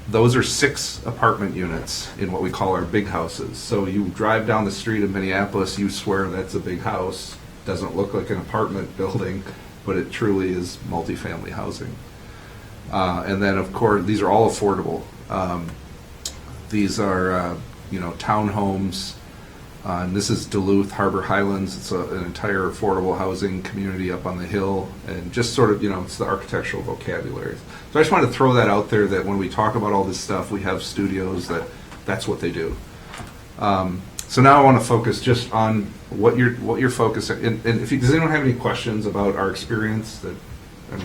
Those are 6 apartment units in what we call our big houses. So you drive down the street in Minneapolis, you swear that's a big house. Doesn't look like an apartment building, but it truly is multifamily housing. And then, of course, these are all affordable. These are, townhomes. And this is Duluth, Harbor Highlands. It's an entire affordable housing community up on the hill. And just sort of, it's the architectural vocabulary. So I just wanted to throw that out there that when we talk about all this stuff, we have studios that's what they do. So now I want to focus just on what you're focusing. And does anyone have any questions about our experience?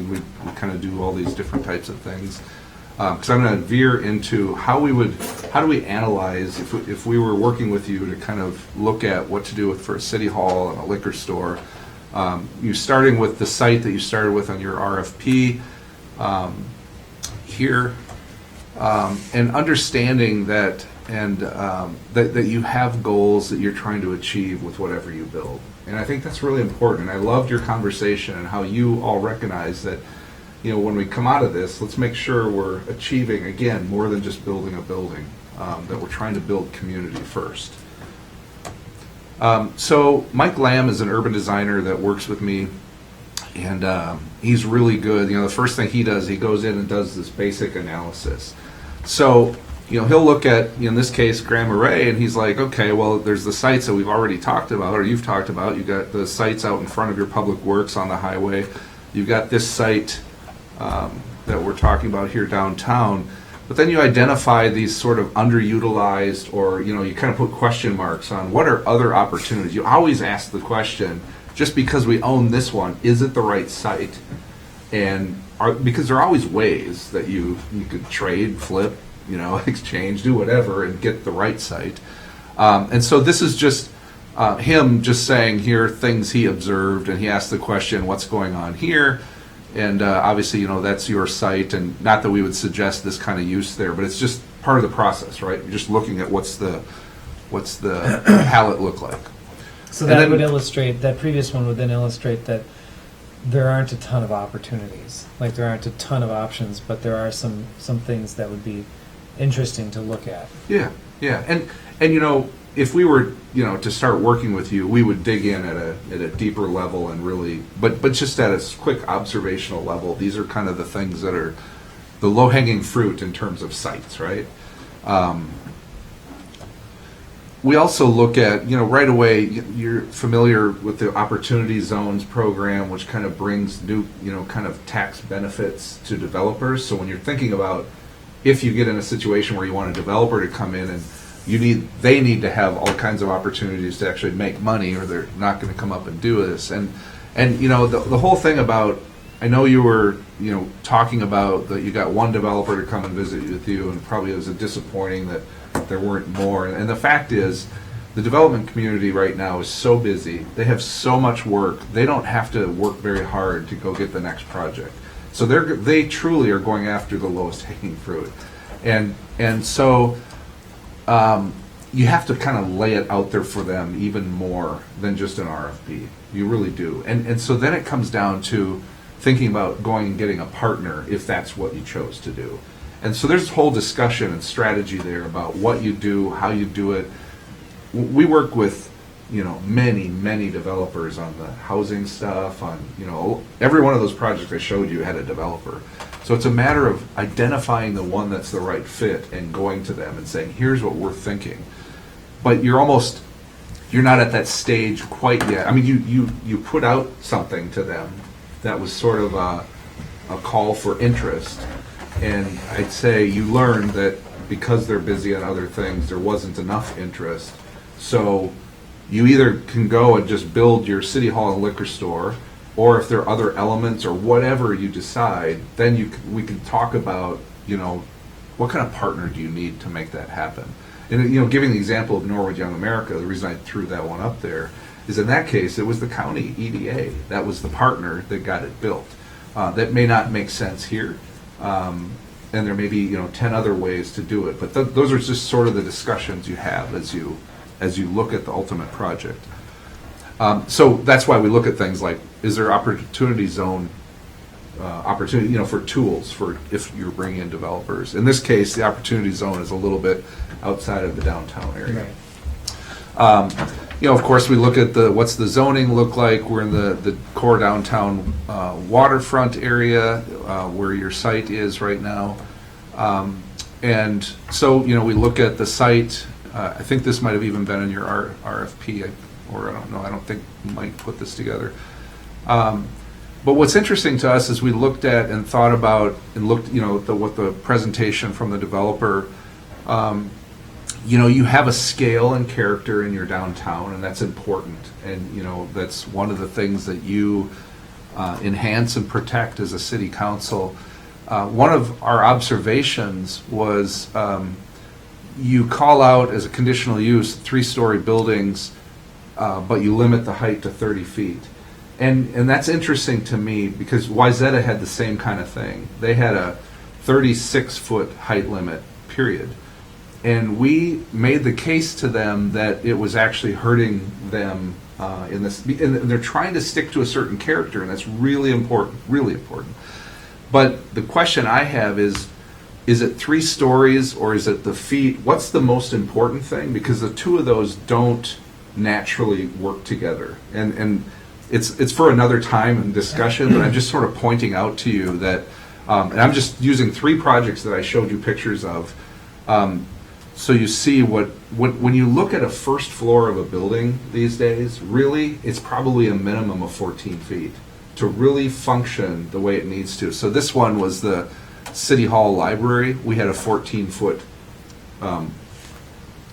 We kind of do all these different types of things. Because I'm going to veer into how do we analyze if we were working with you to kind of look at what to do for a city hall and a liquor store. You starting with the site that you started with on your RFP here, and understanding that that you have goals that you're trying to achieve with whatever you build. And I think that's really important. I loved your conversation and how you all recognize that. When we come out of this, let's make sure we're achieving, again, more than just building a building, that we're trying to build community first. So Mike Lamb is an urban designer that works with me, and he's really good. The first thing he does, he goes in and does this basic analysis. So, he'll look at, in this case, Grand Marais, and he's like, okay, well, there's the sites that we've already talked about, or you've talked about. You've got the sites out in front of your public works on the highway. You've got this site that we're talking about here downtown, but then you identify these sort of underutilized, or, you know, you kind of put question marks on what are other opportunities. You always ask the question, just because we own this one, is it the right site? And because there are always ways that you could trade, flip, you know, exchange, do whatever, and get the right site. And so this is just him just saying here things he observed, and he asked the question, what's going on here? And obviously, you know, that's your site, and not that we would suggest this kind of use there, but it's just part of the process, right? You're just looking at what's the palette look like. So And that then- would illustrate, that previous one would then illustrate that there aren't a ton of opportunities. Like, there aren't a ton of options, but there are some things that would be interesting to look at. Yeah, yeah, and you know, if we were, you know, to start working with you, we would dig in at a deeper level and really, but just at a quick observational level. These are kind of the things that are the low-hanging fruit in terms of sites, right? We also look at, you know, right away, you're familiar with the Opportunity Zones program, which kind of brings new, you know, kind of tax benefits to developers. So when you're thinking about, if you get in a situation where you want a developer to come in and they need to have all kinds of opportunities to actually make money, or they're not going to come up and do this. And you know, the whole thing about, I know you were, you know, talking about that you got one developer to come and visit with you, and probably it was disappointing that there weren't more. And the fact is, the development community right now is so busy. They have so much work. They don't have to work very hard to go get the next project. So they truly are going after the lowest hanging fruit. And so you have to kind of lay it out there for them even more than just an RFP. You really do. And so then it comes down to thinking about going and getting a partner if that's what you chose to do. And so there's a whole discussion and strategy there about what you do, how you do it. We work with, you know, many developers on the housing stuff, on, you know, every one of those projects I showed you had a developer. So it's a matter of identifying the one that's the right fit and going to them and saying, here's what we're thinking. But you're not at that stage quite yet. I mean, you put out something to them that was sort of a call for interest. And I'd say you learned that because they're busy on other things, there wasn't enough interest. So you either can go and just build your city hall and liquor store, or if there are other elements or whatever you decide, then we can talk about, you know, what kind of partner do you need to make that happen. And, you know, giving the example of Norwood Young America, the reason I threw that one up there is in that case, it was the county EDA that was the partner that got it built. That may not make sense here. And there may be, you know, 10 other ways to do it, but those are just sort of the discussions you have as you look at the ultimate project. So that's why we look at things like, is there opportunity zone opportunity, you know, for tools for if you're bringing in developers. In this case, the opportunity zone is a little bit outside of the downtown area. Right. You know, of course, we look at what's the zoning look like. We're in the core downtown waterfront area where your site is right now. And so, you know, we look at the site. I think this might have even been in your RFP, or I don't know. I don't think Mike put this together. But what's interesting to us is we looked at and thought about and looked, you know, what the presentation from the developer. You know, you have a scale and character in your downtown, and that's important. And, you know, that's one of the things that you enhance and protect as a city council. One of our observations was you call out as a conditional use 3-story buildings, but you limit the height to 30 feet. And that's interesting to me because Wayzata had the same kind of thing. They had a 36-foot height limit, period. And we made the case to them that it was actually hurting them in this. And they're trying to stick to a certain character, and that's really important, really important. But the question I have is it 3 stories or is it the feet? What's the most important thing? Because the two of those don't naturally work together. And it's for another time and discussion, but I'm just sort of pointing out to you that, and I'm just using 3 projects that I showed you pictures of. So you see when you look at a first floor of a building these days, really, it's probably a minimum of 14 feet. to really function the way it needs to. So this one was the City Hall Library. We had a 14-foot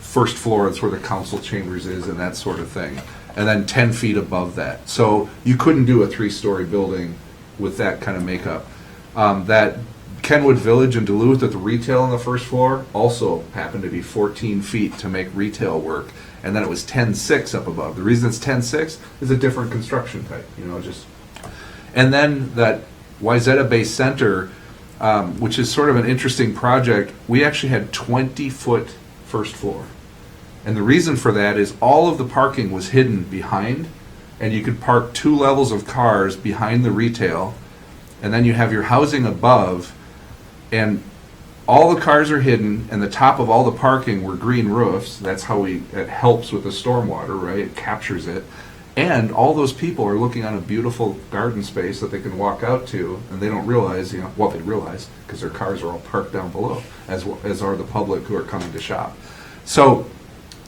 first floor. That's where the council chambers is and that sort of thing. And then 10 feet above that. So you couldn't do a 3-story building with that kind of makeup. That Kenwood Village in Duluth at the retail on the first floor also happened to be 14 feet to make retail work. And then it was 10.6 up above. The reason it's 10.6 is a different construction type, just. And then that Wayzata Bay Center, which is sort of an interesting project, we actually had 20-foot first floor. And the reason for that is all of the parking was hidden behind, and you could park 2 levels of cars behind the retail, and then you have your housing above, and all the cars are hidden, and the top of all the parking were green roofs. That's how it helps with the stormwater, right? It captures it. And all those people are looking on a beautiful garden space that they can walk out to, and they don't realize, well, they realize because their cars are all parked down below, as are the public who are coming to shop. So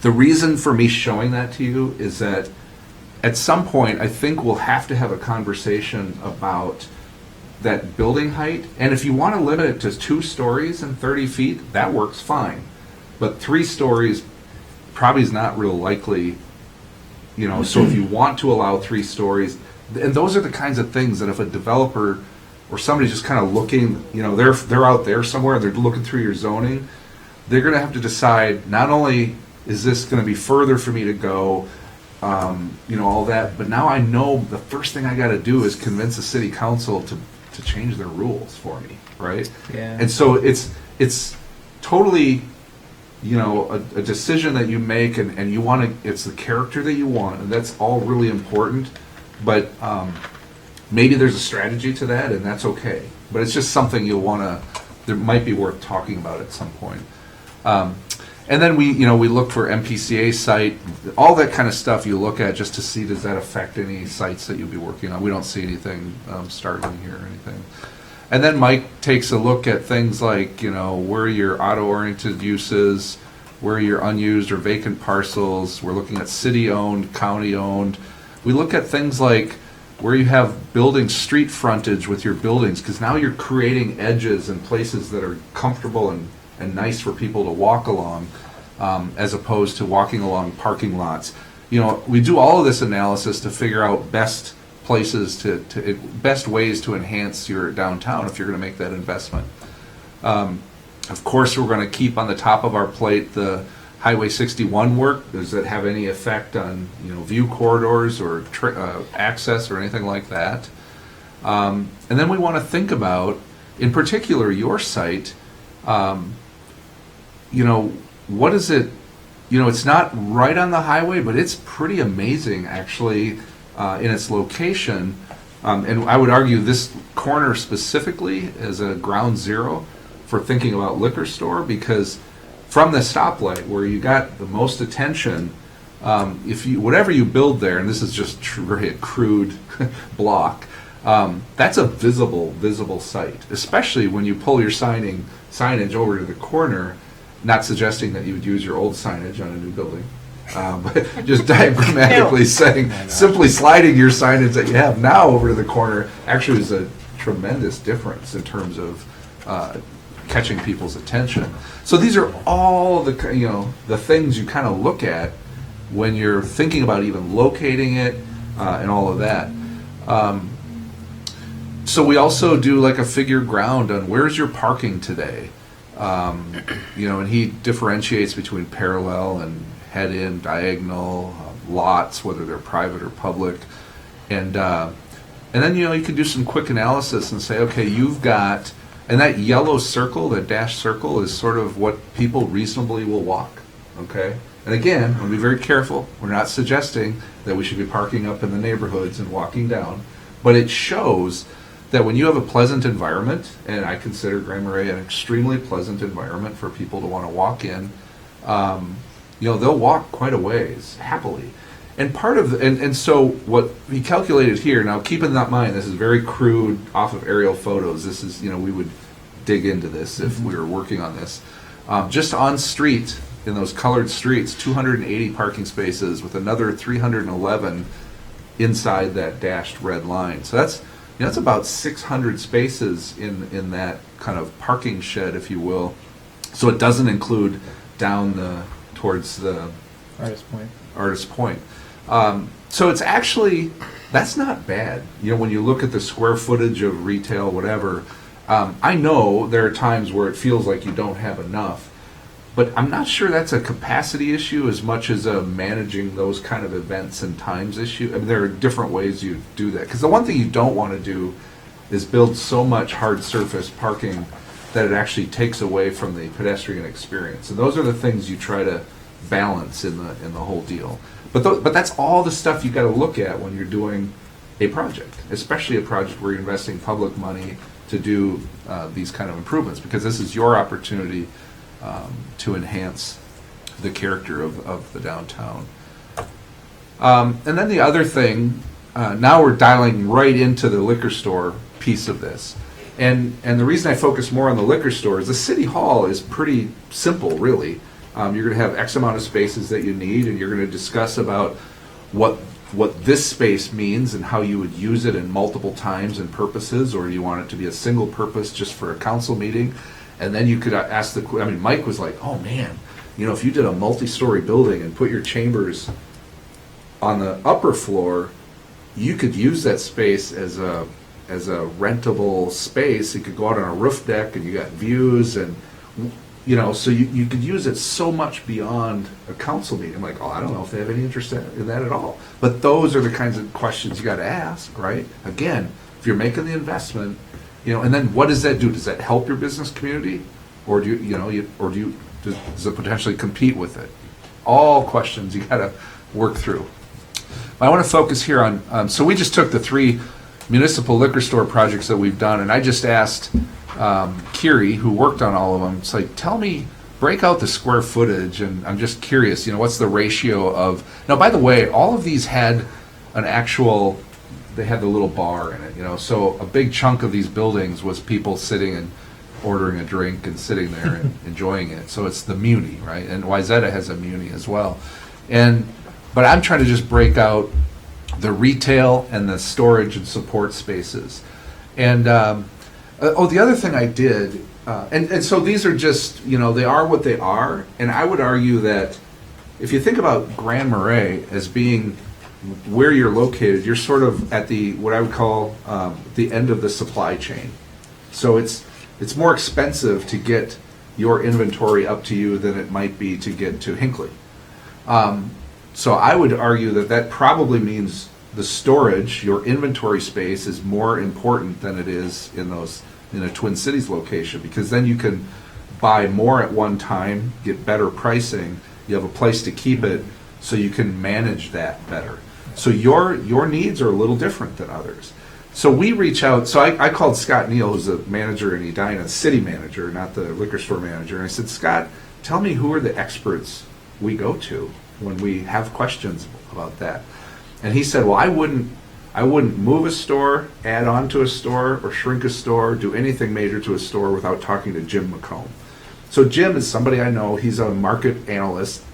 the reason for me showing that to you is that at some point, I think we'll have to have a conversation about that building height. And if you want to limit it to 2 stories and 30 feet, that works fine. But 3 stories probably is not real likely. So if you want to allow 3 stories, and those are the kinds of things that if a developer or somebody just kind of looking, they're out there somewhere, they're looking through your zoning, they're going to have to decide, not only is this going to be further for me to go, all that, but now I know the first thing I got to do is convince the city council to change their rules for me, right? Yeah. And so it's totally a decision that you make, and you want to, it's the character that you want, and that's all really important, but maybe there's a strategy to that, and that's okay. But it's just something there might be worth talking about at some point. And then we look for MPCA site, all that kind of stuff you look at just to see, does that affect any sites that you'll be working on? We don't see anything startling here or anything. And then Mike takes a look at things like, where are your auto-oriented uses, where are your unused or vacant parcels. We're looking at city-owned, county-owned. We look at things like where you have building street frontage with your buildings, because now you're creating edges and places that are comfortable and nice for people to walk along, as opposed to walking along parking lots. We do all of this analysis to figure out best places best ways to enhance your downtown if you're going to make that investment. Of course, we're going to keep on the top of our plate the Highway 61 work. Does that have any effect on view corridors or access or anything like that? And then we want to think about, in particular, your site. What is it? It's not right on the highway, but it's pretty amazing actually in its location. And I would argue this corner specifically as a ground zero for thinking about liquor store, because from the stoplight where you got the most attention, whatever you build there, and this is just a crude block, that's a visible site, especially when you pull your signage over to the corner. Not suggesting that you would use your old signage on a new building, but just diagrammatically saying, simply sliding your signage that you have now over to the corner actually is a tremendous difference in terms of catching people's attention. So these are all the things you kind of look at when you're thinking about even locating it and all of that. So we also do like a figure ground on where's your parking today. And he differentiates between parallel and head-in, diagonal lots, whether they're private or public, and then you can do some quick analysis and say, okay, you've got, and that yellow circle, that dashed circle, is sort of what people reasonably will walk. Okay, and again, I'm going to be very careful. We're not suggesting that we should be parking up in the neighborhoods and walking down, but it shows that when you have a pleasant environment, and I consider Grand Marais an extremely pleasant environment for people to want to walk in, they'll walk quite a ways happily. And part of and so what he calculated here, now keep in mind this is very crude off of aerial photos. This is we would dig into this if we were working on this. Just on street, in those colored streets, 280 parking spaces with another 311 inside that dashed red line. So that's, that's about 600 spaces in that kind of parking shed, if you will. So it doesn't include down towards the Artist Point. So it's actually, that's not bad. When you look at the square footage of retail, whatever, I know there are times where it feels like you don't have enough, but I'm not sure that's a capacity issue as much as a managing those kind of events and times issue. I mean, there are different ways you do that. Because the one thing you don't want to do is build so much hard surface parking that it actually takes away from the pedestrian experience. And those are the things you try to balance in the whole deal. But that's all the stuff you got to look at when you're doing a project, especially a project where you're investing public money to do these kind of improvements, because this is your opportunity to enhance the character of the downtown. And then the other thing, now we're dialing right into the liquor store piece of this. And the reason I focus more on the liquor store is the city hall is pretty simple, really. You're going to have X amount of spaces that you need, and you're going to discuss about what this space means and how you would use it in multiple times and purposes, or you want it to be a single purpose just for a council meeting. And then you could ask Mike was like, oh man, if you did a multi-story building and put your chambers on the upper floor, you could use that space as a rentable space. You could go out on a roof deck and you got views, and so you could use it so much beyond a council meeting. I'm like, I don't know if they have any interest in that at all. But those are the kinds of questions you got to ask, right? Again, if you're making the investment, and then what does that do? Does that help your business community, or does it potentially compete with it? All questions you got to work through. I want to focus here on. So we just took the 3 municipal liquor store projects that we've done, and I just asked Kiri, who worked on all of them, it's like, break out the square footage, and I'm just curious, what's the ratio of, now by the way, all of these had an actual, they had the little bar in it, so a big chunk of these buildings was people sitting and ordering a drink and sitting there and enjoying it. So it's the Muni, right? And Wayzata has a Muni as well. But I'm trying to just break out the retail and the storage and support spaces. And the other thing I did, and so these are just, they are what they are. And I would argue that if you think about Grand Marais as being where you're located, you're sort of at what I would call the end of the supply chain. So it's more expensive to get your inventory up to you than it might be to get to Hinckley. So I would argue that probably means the storage, your inventory space, is more important than it is in a Twin Cities location, because then you can buy more at one time, get better pricing, you have a place to keep it, so you can manage that better. So your needs are a little different than others. So we reach out, so I called Scott Neal, who's a manager in Edina, city manager, not the liquor store manager, and I said, Scott, tell me who are the experts we go to when we have questions about that. And he said, well, I wouldn't move a store, add on to a store, or shrink a store, do anything major to a store without talking to Jim McComb. So Jim is somebody I know. He's a market analyst,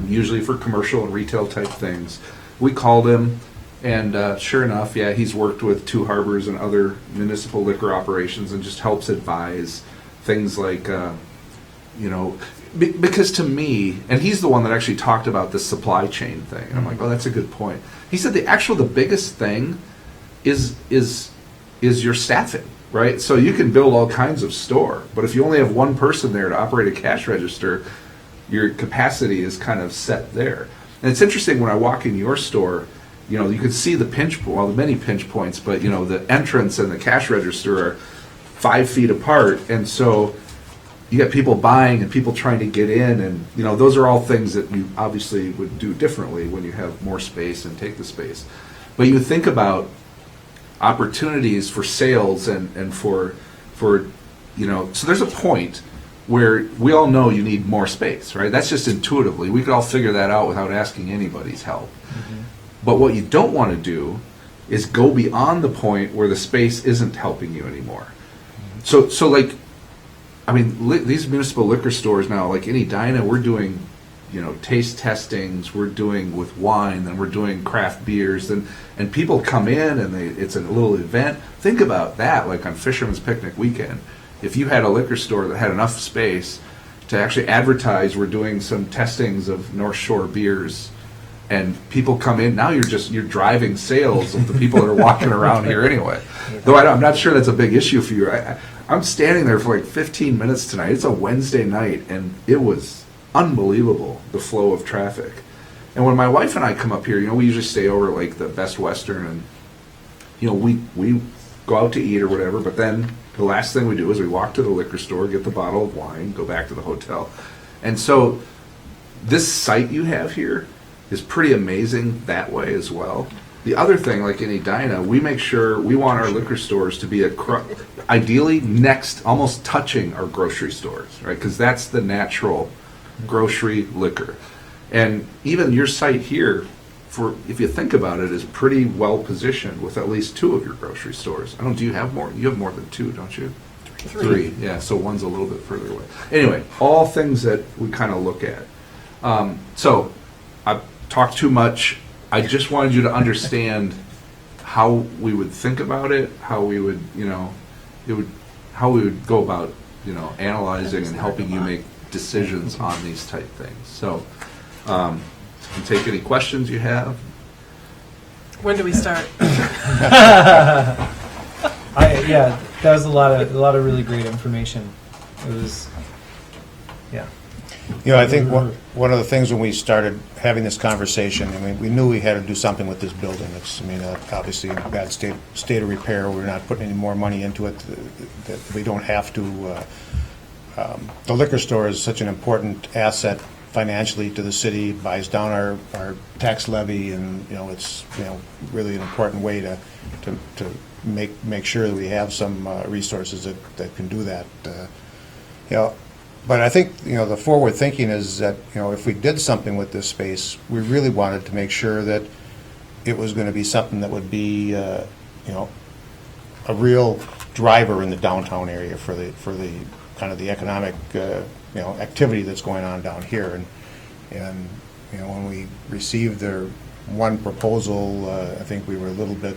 usually for commercial and retail type things. We called him, and sure enough, yeah, he's worked with Two Harbors and other municipal liquor operations and just helps advise things like, because to me, and he's the one that actually talked about the supply chain thing, and I'm like, oh, that's a good point. He said the biggest thing is your staffing, right? So you can build all kinds of store, but if you only have one person there to operate a cash register, your capacity is kind of set there. And it's interesting when I walk in your store, you can see the the many pinch points, but the entrance and the cash register are 5 feet apart, and so you got people buying and people trying to get in, and those are all things that you obviously would do differently when you have more space and take the space. But you think about opportunities for sales and for so there's a point where we all know you need more space, right? That's just intuitively. We could all figure that out without asking anybody's help. Mm-hmm. But what you don't want to do is go beyond the point where the space isn't helping you anymore. Mm-hmm. So like, these municipal liquor stores now, like in Edina, we're doing, taste testings. We're doing with wine, then we're doing craft beers, and people come in and it's a little event. Think about that, like on Fisherman's Picnic Weekend. If you had a liquor store that had enough space to actually advertise, we're doing some testings of North Shore beers, and people come in, now you're driving sales of the people that are walking around here anyway. Though I'm not sure that's a big issue for you. I'm standing there for like 15 minutes tonight. It's a Wednesday night, and it was unbelievable, the flow of traffic. And when my wife and I come up here, we usually stay over at like the Best Western, and we go out to eat or whatever, but then the last thing we do is we walk to the liquor store, get the bottle of wine, go back to the hotel. And so this site you have here is pretty amazing that way as well. The other thing, like in Edina, we make sure we want our liquor stores to be ideally next, almost touching our grocery stores, right? Because that's the natural grocery liquor. And even your site here, if you think about it, is pretty well positioned with at least 2 of your grocery stores. Do you have more? You have more than 2, don't you? 3. Yeah, so one's a little bit further away. Anyway, all things that we kind of look at. So I've talked too much. I just wanted you to understand how we would think about it, how we would, how we would go about, analyzing and helping you make decisions on these type things. So, you can take any questions you have. When do we start? Yeah, that was a lot of really great information. It was, yeah. I think one of the things when we started having this conversation, we knew we had to do something with this building. It's, obviously in a bad state of repair. We're not putting any more money into it. That we don't have to. The liquor store is such an important asset financially to the city. Buys down our tax levy, and it's really an important way to make sure that we have some resources that can do that. But I think, the forward thinking is that, if we did something with this space, we really wanted to make sure that it was going to be something that would be, a real driver in the downtown area for the kind of the economic, activity that's going on down here. And when we received their one proposal, I think we were a little bit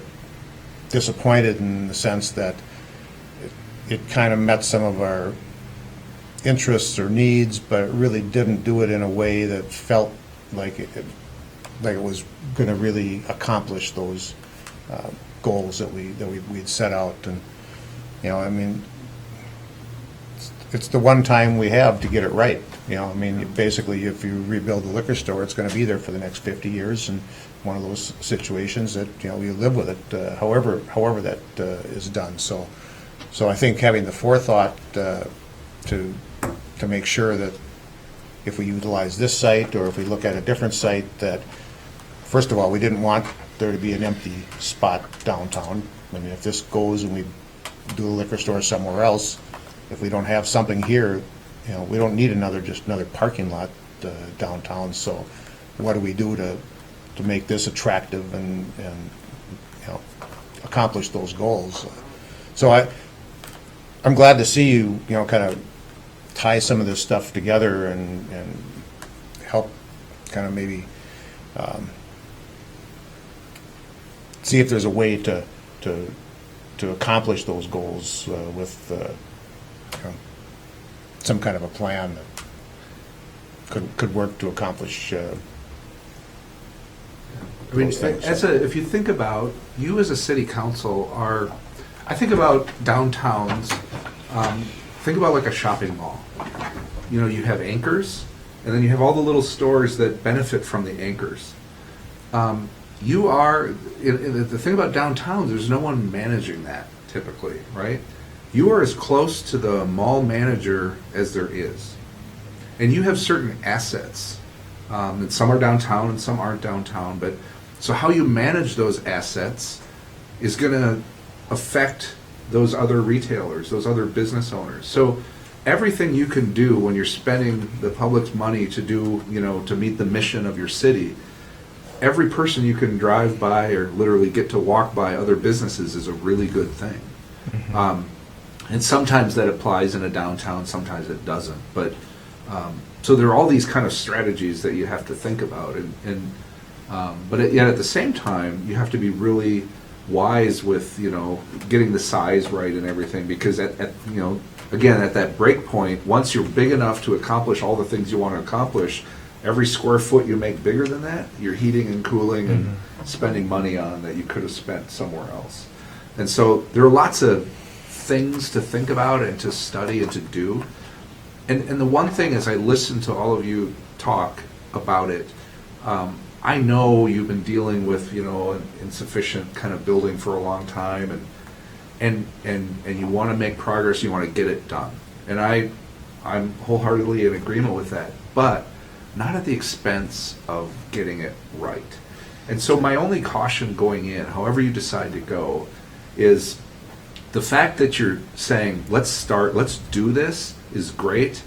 disappointed in the sense that it kind of met some of our interests or needs, but it really didn't do it in a way that felt like it was going to really accomplish those goals that we'd set out. And it's the one time we have to get it right. Basically, if you rebuild the liquor store, it's going to be there for the next 50 years, and one of those situations that you live with it, however that is done. So I think having the forethought to make sure that if we utilize this site or if we look at a different site, that first of all, we didn't want there to be an empty spot downtown. If this goes and we do a liquor store somewhere else, if we don't have something here, we don't need another parking lot downtown. So what do we do to make this attractive and accomplish those goals? So I'm glad to see you kind of tie some of this stuff together and help kind of maybe see if there's a way to accomplish those goals with some kind of a plan that could work to accomplish those things. If you think about, you as a city council I think about downtowns, think about like a shopping mall. You have anchors, and then you have all the little stores that benefit from the anchors. The thing about downtowns, there's no one managing that typically, right? You are as close to the mall manager as there is. And you have certain assets. And some are downtown and some aren't downtown. But so how you manage those assets is going to affect those other retailers, those other business owners. So everything you can do when you're spending the public's money to do, to meet the mission of your city, every person you can drive by or literally get to walk by other businesses is a really good thing. Mm-hmm. And sometimes that applies in a downtown, sometimes it doesn't. But So there are all these kind of strategies that you have to think about, but yet at the same time, you have to be really wise with, getting the size right and everything, because again, at that break point, once you're big enough to accomplish all the things you want to accomplish, every square foot you make bigger than that, you're heating and cooling and spending money on that you could have spent somewhere else. And so there are lots of things to think about and to study and to do. And the one thing, as I listen to all of you talk about it, I know you've been dealing with, an insufficient kind of building for a long time, and you want to make progress, you want to get it done. And I'm wholeheartedly in agreement with that, but not at the expense of getting it right. And so my only caution going in, however you decide to go, is the fact that you're saying, let's do this, is great,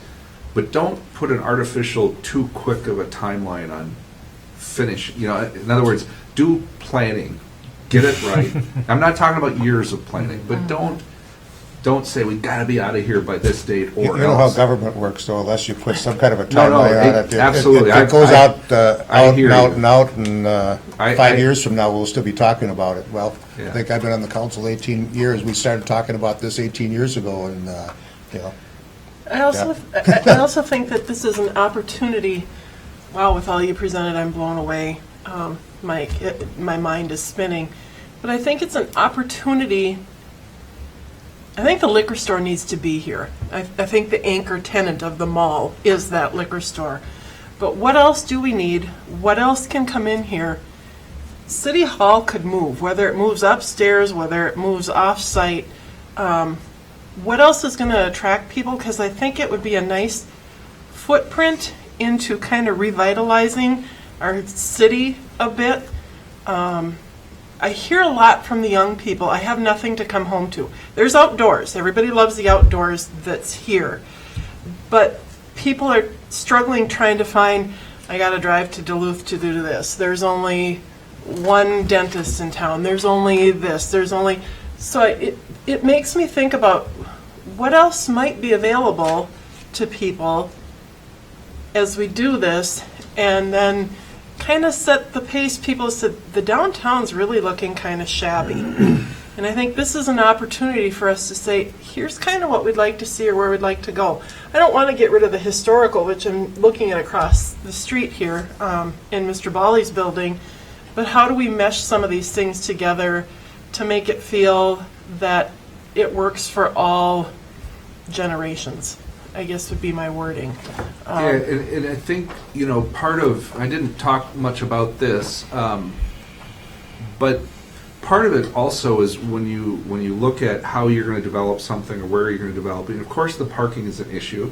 but don't put an artificial, too quick of a timeline on finish. In other words, do planning, get it right. I'm not talking about years of planning, but don't say we got to be out of here by this date or You know how else. government works, though, unless you put some kind of a No, timeline on it. absolutely. It goes out I hear and you. out, and I- 5 years from now, we'll still be talking about it. Well, Yeah. I think I've been on the council 18 years. We started talking about this 18 years ago, and, I also think that this is an opportunity. Wow, with all you presented, I'm blown away, Mike. My mind is spinning. But I think it's an opportunity. I think the liquor store needs to be here. I think the anchor tenant of the mall is that liquor store. But what else do we need? What else can come in here? City Hall could move, whether it moves upstairs, whether it moves off-site. What else is going to attract people? Because I think it would be a nice footprint into kind of revitalizing our city a bit. I hear a lot from the young people. I have nothing to come home to. There's outdoors. Everybody loves the outdoors that's here. But people are struggling trying to find, I got to drive to Duluth to do this. There's only one dentist in town. There's only this. So it makes me think about what else might be available to people as we do this, and then kind of set the pace. People said the downtown's really looking kind of shabby. And I think this is an opportunity for us to say, here's kind of what we'd like to see or where we'd like to go. I don't want to get rid of the historical, which I'm looking at across the street here in Mr. Bali's building, but how do we mesh some of these things together to make it feel that it works for all generations, I guess would be my wording. Yeah, and I think, part of, I didn't talk much about this, but part of it also is when you look at how you're going to develop something or where you're going to develop it, and of course the parking is an issue,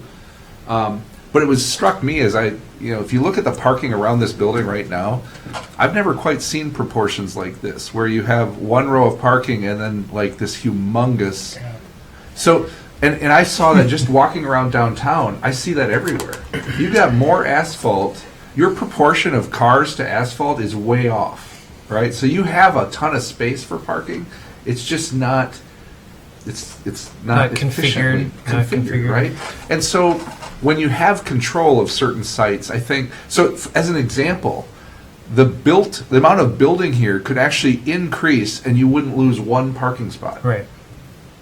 but it struck me as if you look at the parking around this building right now, I've never quite seen proportions like this, where you have one row of parking and then like this humongous, so, and I saw that just walking around downtown, I see that everywhere. You got more asphalt, your proportion of cars to asphalt is way off, right? So you have a ton of space for parking, it's just not, it's not configured, configured, right? And so when you have control of certain sites, I think, so as an example, the amount of building here could actually increase and you wouldn't lose one parking spot. Right.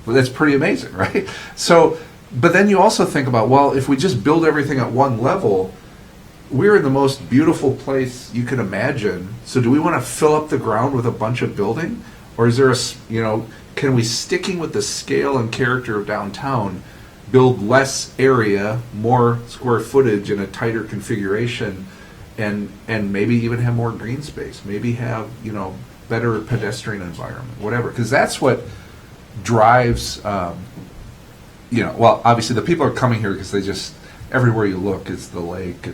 Well, that's pretty amazing, right? So, but then you also think about, well, if we just build everything at one level, we're in the most beautiful place you can imagine. So do we want to fill up the ground with a bunch of building? Or is there can we, sticking with the scale and character of downtown, build less area, more square footage in a tighter configuration, and maybe even have more green space, maybe have, better pedestrian environment, whatever. Because that's what drives, well, obviously the people are coming here because they just, everywhere you look is the lake,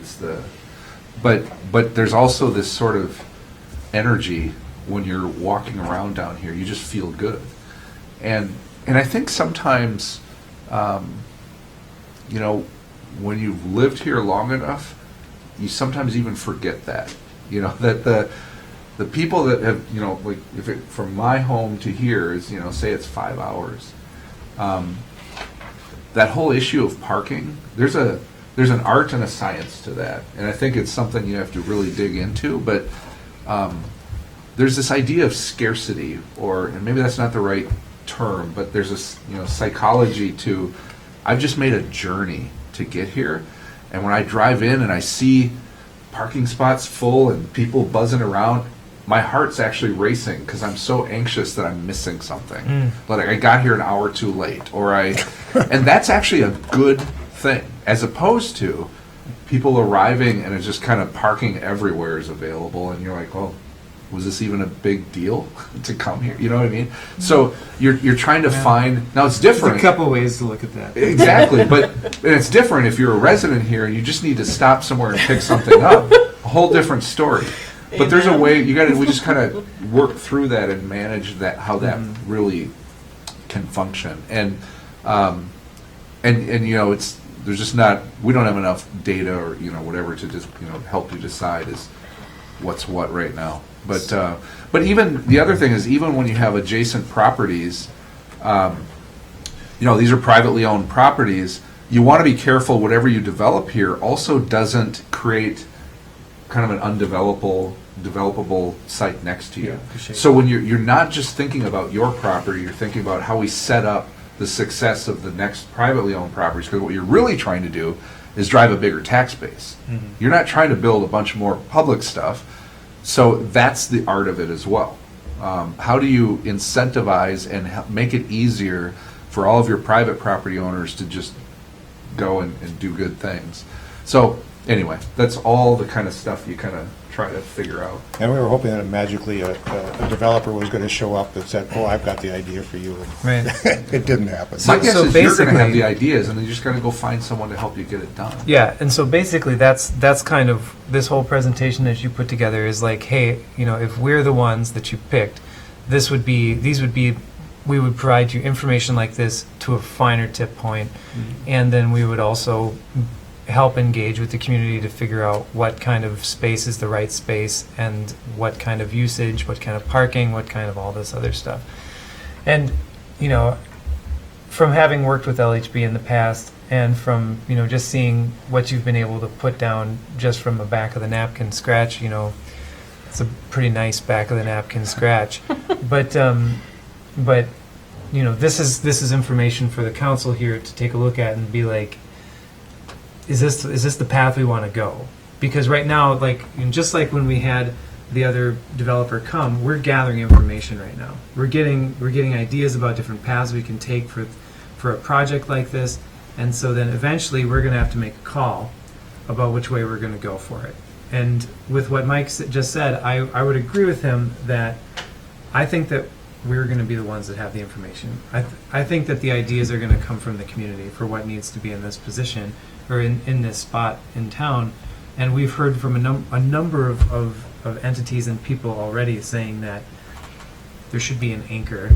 but there's also this sort of energy when you're walking around down here, you just feel good. And I think sometimes, when you've lived here long enough, you sometimes even forget that, that the people that have, like if it, from my home to here is, say it's 5 hours, that whole issue of parking, there's there's an art and a science to that, and I think it's something you have to really dig into. But there's this idea of scarcity, and maybe that's not the right term, but there's a psychology to. I've just made a journey to get here, and when I drive in and I see parking spots full and people buzzing around, my heart's actually racing because I'm so anxious that I'm missing something. Like I got here an hour too late, and that's actually a good thing, as opposed to people arriving and it's just kind of parking everywhere is available, and you're like, well, was this even a big deal to come here? You know what I mean? So you're trying to find, now it's different. There's a couple ways to look at that. Exactly, but and it's different if you're a resident here and you just need to stop somewhere and pick something up. A whole different story. But there's a way we just kind of work through that and manage that, how that really can function. And it's, there's just not, we don't have enough data or whatever to just help you decide is what's what right now. But even the other thing is, even when you have adjacent properties, these are privately owned properties. You want to be careful whatever you develop here also doesn't create kind of an developable site next to you. So when you're not just thinking about your property, you're thinking about how we set up the success of the next privately owned properties. Because what you're really trying to do is drive a bigger tax base. You're not trying to build a bunch more public stuff. So that's the art of it as well. How do you incentivize and make it easier for all of your private property owners to just go and do good things? So anyway, that's all the kind of stuff you kind of try to figure out. And we were hoping that magically a developer was going to show up that said, oh, I've got the idea for you. And Right. it didn't happen. My guess so is you're going to have basically- the ideas, and then you just got to go find someone to help you get it done. Yeah, and so basically that's kind of this whole presentation that you put together is like, hey, if we're the ones that you picked, we would provide you information like this to a finer tip point, and then we would also help engage with the community to figure out what kind of space is the right space and what kind of usage, what kind of parking, what kind of all this other stuff. And, from having worked with LHB in the past and from, just seeing what you've been able to put down just from a back of the napkin scratch, it's a pretty nice back of the napkin scratch. But this is information for the council here to take a look at and be like, is this the path we want to go? Because right now, just like when we had the other developer come, we're gathering information right now. We're getting ideas about different paths we can take for a project like this, and so then eventually we're going to have to make a call about which way we're going to go for it. And with what Mike just said, I would agree with him that I think that we're going to be the ones that have the information. I think that the ideas are going to come from the community for what needs to be in this position or in this spot in town. And we've heard from a number of entities and people already saying that there should be an anchor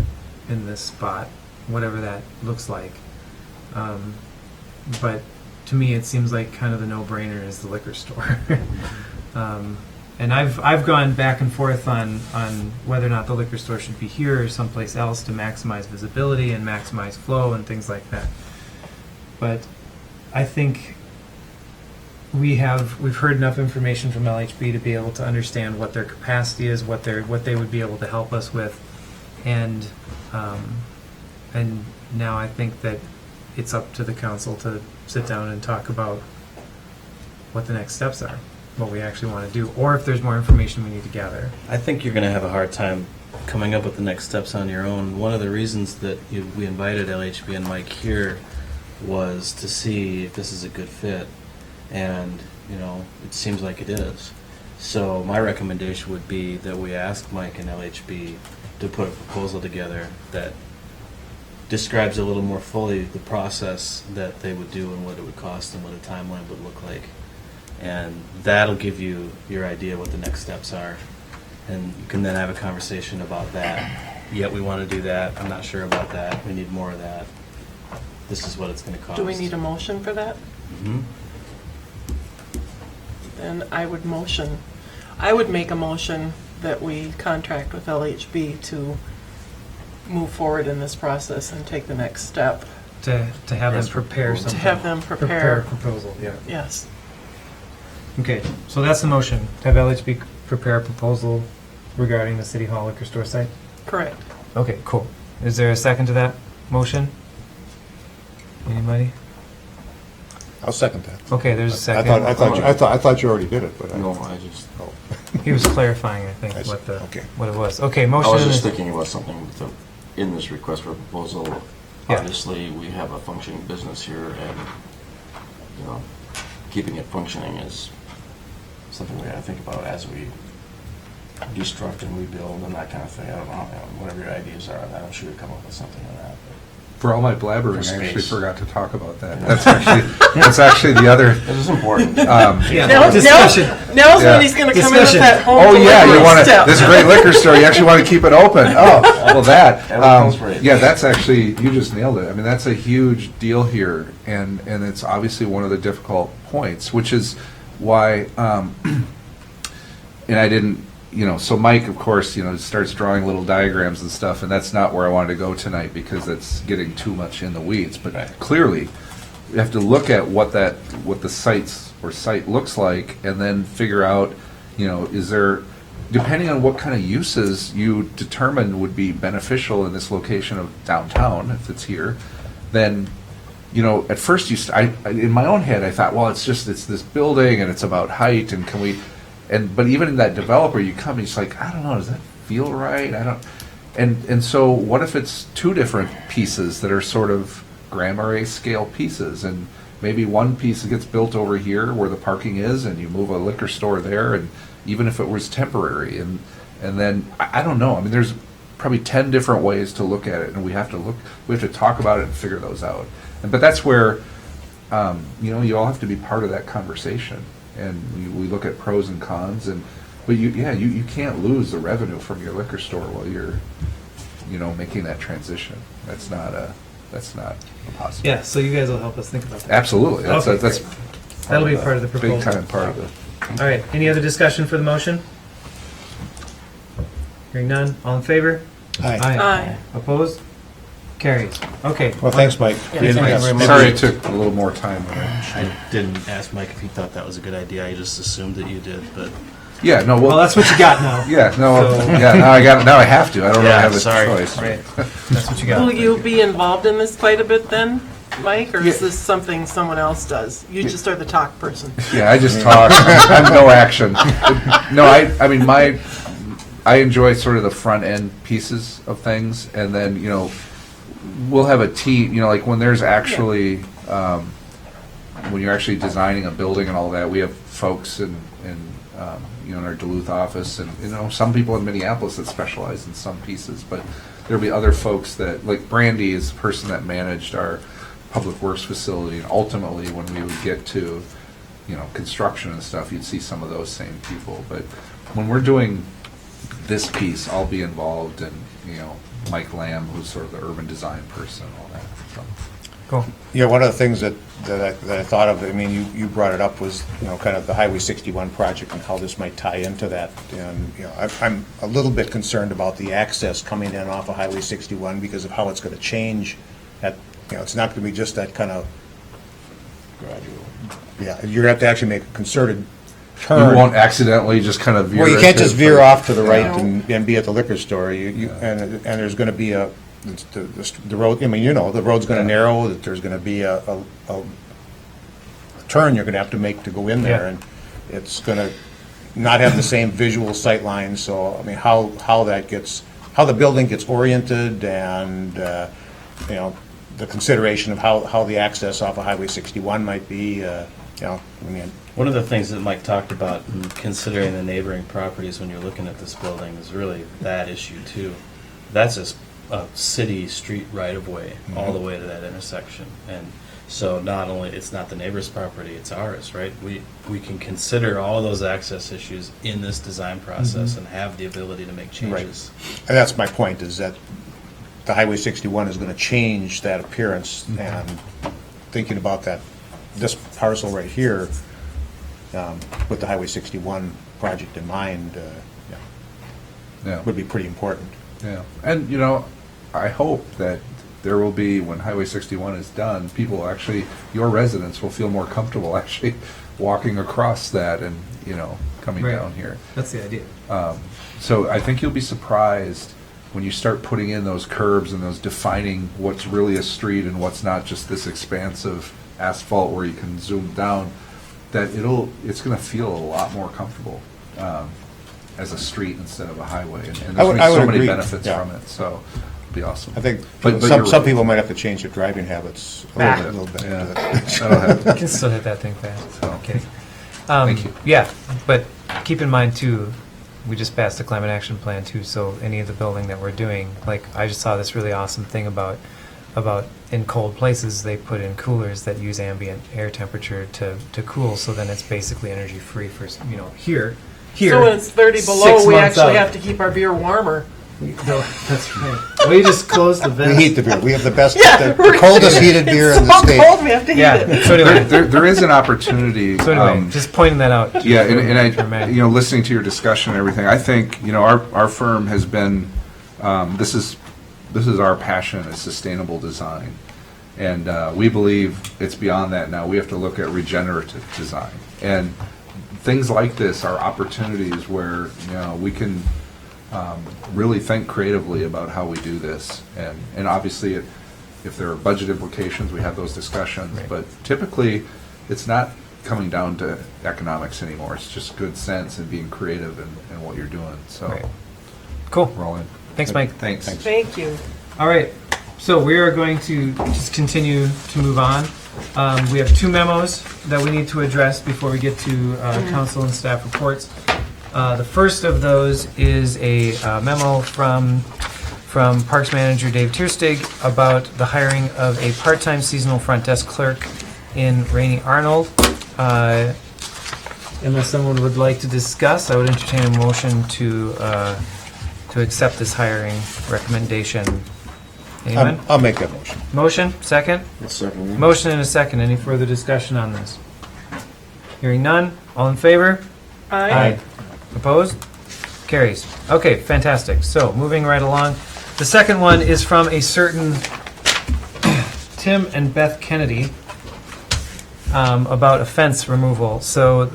in this spot, whatever that looks like. But to me, it seems like kind of the no-brainer is the liquor store. And I've gone back and forth on whether or not the liquor store should be here or someplace else to maximize visibility and maximize flow and things like that. But I think we've heard enough information from LHB to be able to understand what their capacity is, what they would be able to help us with, and now I think that it's up to the council to sit down and talk about what the next steps are, what we actually want to do, or if there's more information we need to gather. I think you're going to have a hard time coming up with the next steps on your own. One of the reasons that we invited LHB and Mike here was to see if this is a good fit, and it seems like it is. So my recommendation would be that we ask Mike and LHB to put a proposal together that describes a little more fully the process that they would do and what it would cost and what a timeline would look like. And that'll give you your idea what the next steps are. And you can then have a conversation about that. Yeah, we want to do that. I'm not sure about that. We need more of that. This is what it's going to cost. Do we need a motion for that? Mm-hmm. Then I would make a motion that we contract with LHB to move forward in this process and take the next step to have them prepare To something. have them Prepare prepare, a proposal, yeah. yes. Okay, so that's the motion. Have LHB prepare a proposal regarding the City Hall liquor store site? Correct. Okay, cool. Is there a second to that motion? Anybody? I'll second that. Okay, there's a second. I thought you already did it, but No, I just, He was clarifying, I think, I see. what Okay. what it was. Okay, I motion was just is, thinking about something with in this request for proposal. Yeah. Obviously, we have a functioning business here, and, you know, keeping it functioning is something we gotta think about as we destruct and rebuild and that kind of thing. I don't know, whatever your ideas are on that, I'm sure you'll come up with something on that. For all my blabbering, For I actually space. forgot to talk about that. That's actually the other. This is important. yeah, Now, discussion. now's Yeah. when he's gonna come in with Discussion. that home Oh yeah, you delivery want to step. this great liquor store. You actually want to keep it open. Oh, well that. That was great. Yeah, that's actually you just nailed it. I mean, that's a huge deal here, and it's obviously one of the difficult points, which is why. And I didn't, so Mike, of course, starts drawing little diagrams and stuff, and that's not where I wanted to go tonight because that's getting too much in the weeds. But clearly, you have to look at what the site looks like, and then figure out, is there, depending on what kind of uses you determine would be beneficial in this location of downtown, if it's here, then, at first in my own head I thought, well, it's this building and it's about height and can we. But even in that developer, you come, he's like, I don't know, does that feel right? I don't. And so, what if it's two different pieces that are sort of Grand Marais scale pieces, and maybe one piece gets built over here where the parking is, and you move a liquor store there, and even if it was temporary, and then I don't know. I mean, there's probably 10 different ways to look at it, and we have to talk about it and figure those out. But that's where, you all have to be part of that conversation. And we look at pros and cons, but you can't lose the revenue from your liquor store while you're, making that transition. That's not a possibility. Yeah, so you guys will help us think about that. Absolutely. That's Okay, that's great. That'll be part of the proposal. big time part of it. All right, any other discussion for the motion? Hearing none, all in favor? Aye. Aye. Opposed? Carries. Okay. Well, thanks, Mike. Sorry it took a little more time. I didn't ask Mike if he thought that was a good idea. I just assumed that you did, but Yeah, no, Well, that's what you got now. yeah, no, So- yeah. Now I have to. I don't really Yeah, have a sorry. choice. Right, that's what you got. Will you be involved in this quite a bit then, Mike, or is Yeah. this something someone else does? You just are the talk person. Yeah, I just talk. I'm no action. No, I mean, I enjoy sort of the front end pieces of things, and then we'll have a team. Like when there's actually when you're actually designing a building and all that, we have folks in our Duluth office, and some people in Minneapolis that specialize in some pieces, but there'll be other folks that, like Brandy is the person that managed our public works facility, and ultimately when we would get to construction and stuff, you'd see some of those same people. But when we're doing this piece, I'll be involved, and Mike Lamb, who's sort of the urban design person, all that. So. Cool. Yeah, one of the things that I thought of, I mean, you brought it up, was, kind of the Highway 61 project and how this might tie into that. And, I'm a little bit concerned about the access coming in off of Highway 61 because of how it's going to change. It's not going to be just that kind of gradual. Yeah, you're going to have to actually make a concerted turn. You won't accidentally just kind of veer. Well, you can't just veer off to the right No. and be at the liquor store. And there's going to be the road. I mean, the road's going to narrow. That there's going to be a turn you're going to have to make to go in there, Yeah. and it's going to not have the same visual sight lines. So I mean, how the building gets oriented, and the consideration of how the access off of Highway 61 might be. I mean. one of the things that Mike talked about in considering the neighboring properties when you're looking at this building is really that issue too. That's a city street right of way all the way to that intersection, and so not only it's not the neighbor's property, it's ours, right? We can consider all of those access issues in this design process and have the ability to make changes. And that's my point, is that the Highway 61 is going to change that appearance, and thinking about this parcel right here, with the Highway 61 project in mind, Yeah. would be pretty important. Yeah, and I hope that there will be, when Highway 61 is done, people actually, your residents will feel more comfortable actually walking across that and, coming Right. down here. That's the idea. So I think you'll be surprised when you start putting in those curbs and those defining what's really a street and what's not just this expansive asphalt where you can zoom down, that it's going to feel a lot more comfortable as a street instead of a highway. And there's going to be so many agree. benefits Yeah. from it, so it'll be awesome. I think But some you're right. people might have to change their driving habits a little bit. Yeah. That'll happen. You can still hit that thing fast. So. I'm kidding. Thank you. Yeah, but keep in mind too, we just passed the climate action plan too, so any of the building that we're doing, like I just saw this really awesome thing about in cold places, they put in coolers that use ambient air temperature to cool, so then it's basically energy free for, here. So when it's 30 below, 6 we months actually out. have to keep our beer warmer. No, that's right. Well, you just close the vent. We heat the beer. We have the best, Yeah, the coldest heated beer in the It's so state. cold, we have to heat Yeah, it. so anyway, There is an opportunity. just pointing that out. Yeah, and for Matt. I, listening to your discussion and everything, I think, our firm has been, this is our passion, is sustainable design. And we believe it's beyond that now. We have to look at regenerative design. And things like this are opportunities where, we can really think creatively about how we do this. And obviously, if there are budget implications, we have those discussions. Right. But typically, it's not coming down to economics anymore. It's just good sense and being creative in what you're doing. So, Right. Cool. we're all in. Thanks, Mike. Thanks. Thank you. All right, so we are going to just continue to move on. We have 2 memos that we need to address before we get to council and staff reports. The first of those is a memo from Parks Manager Dave Tierstig about the hiring of a part-time seasonal front desk clerk in Rainey Arnold. Unless someone would like to discuss, I would entertain a motion to accept this hiring recommendation. Anyone? I'll make that motion. Motion, second? Motion and a second. Any further discussion on this? Hearing none. All in favor? Aye. Opposed? Carries. Okay, fantastic. So, moving right along. The second one is from a certain Tim and Beth Kennedy about a fence removal. So,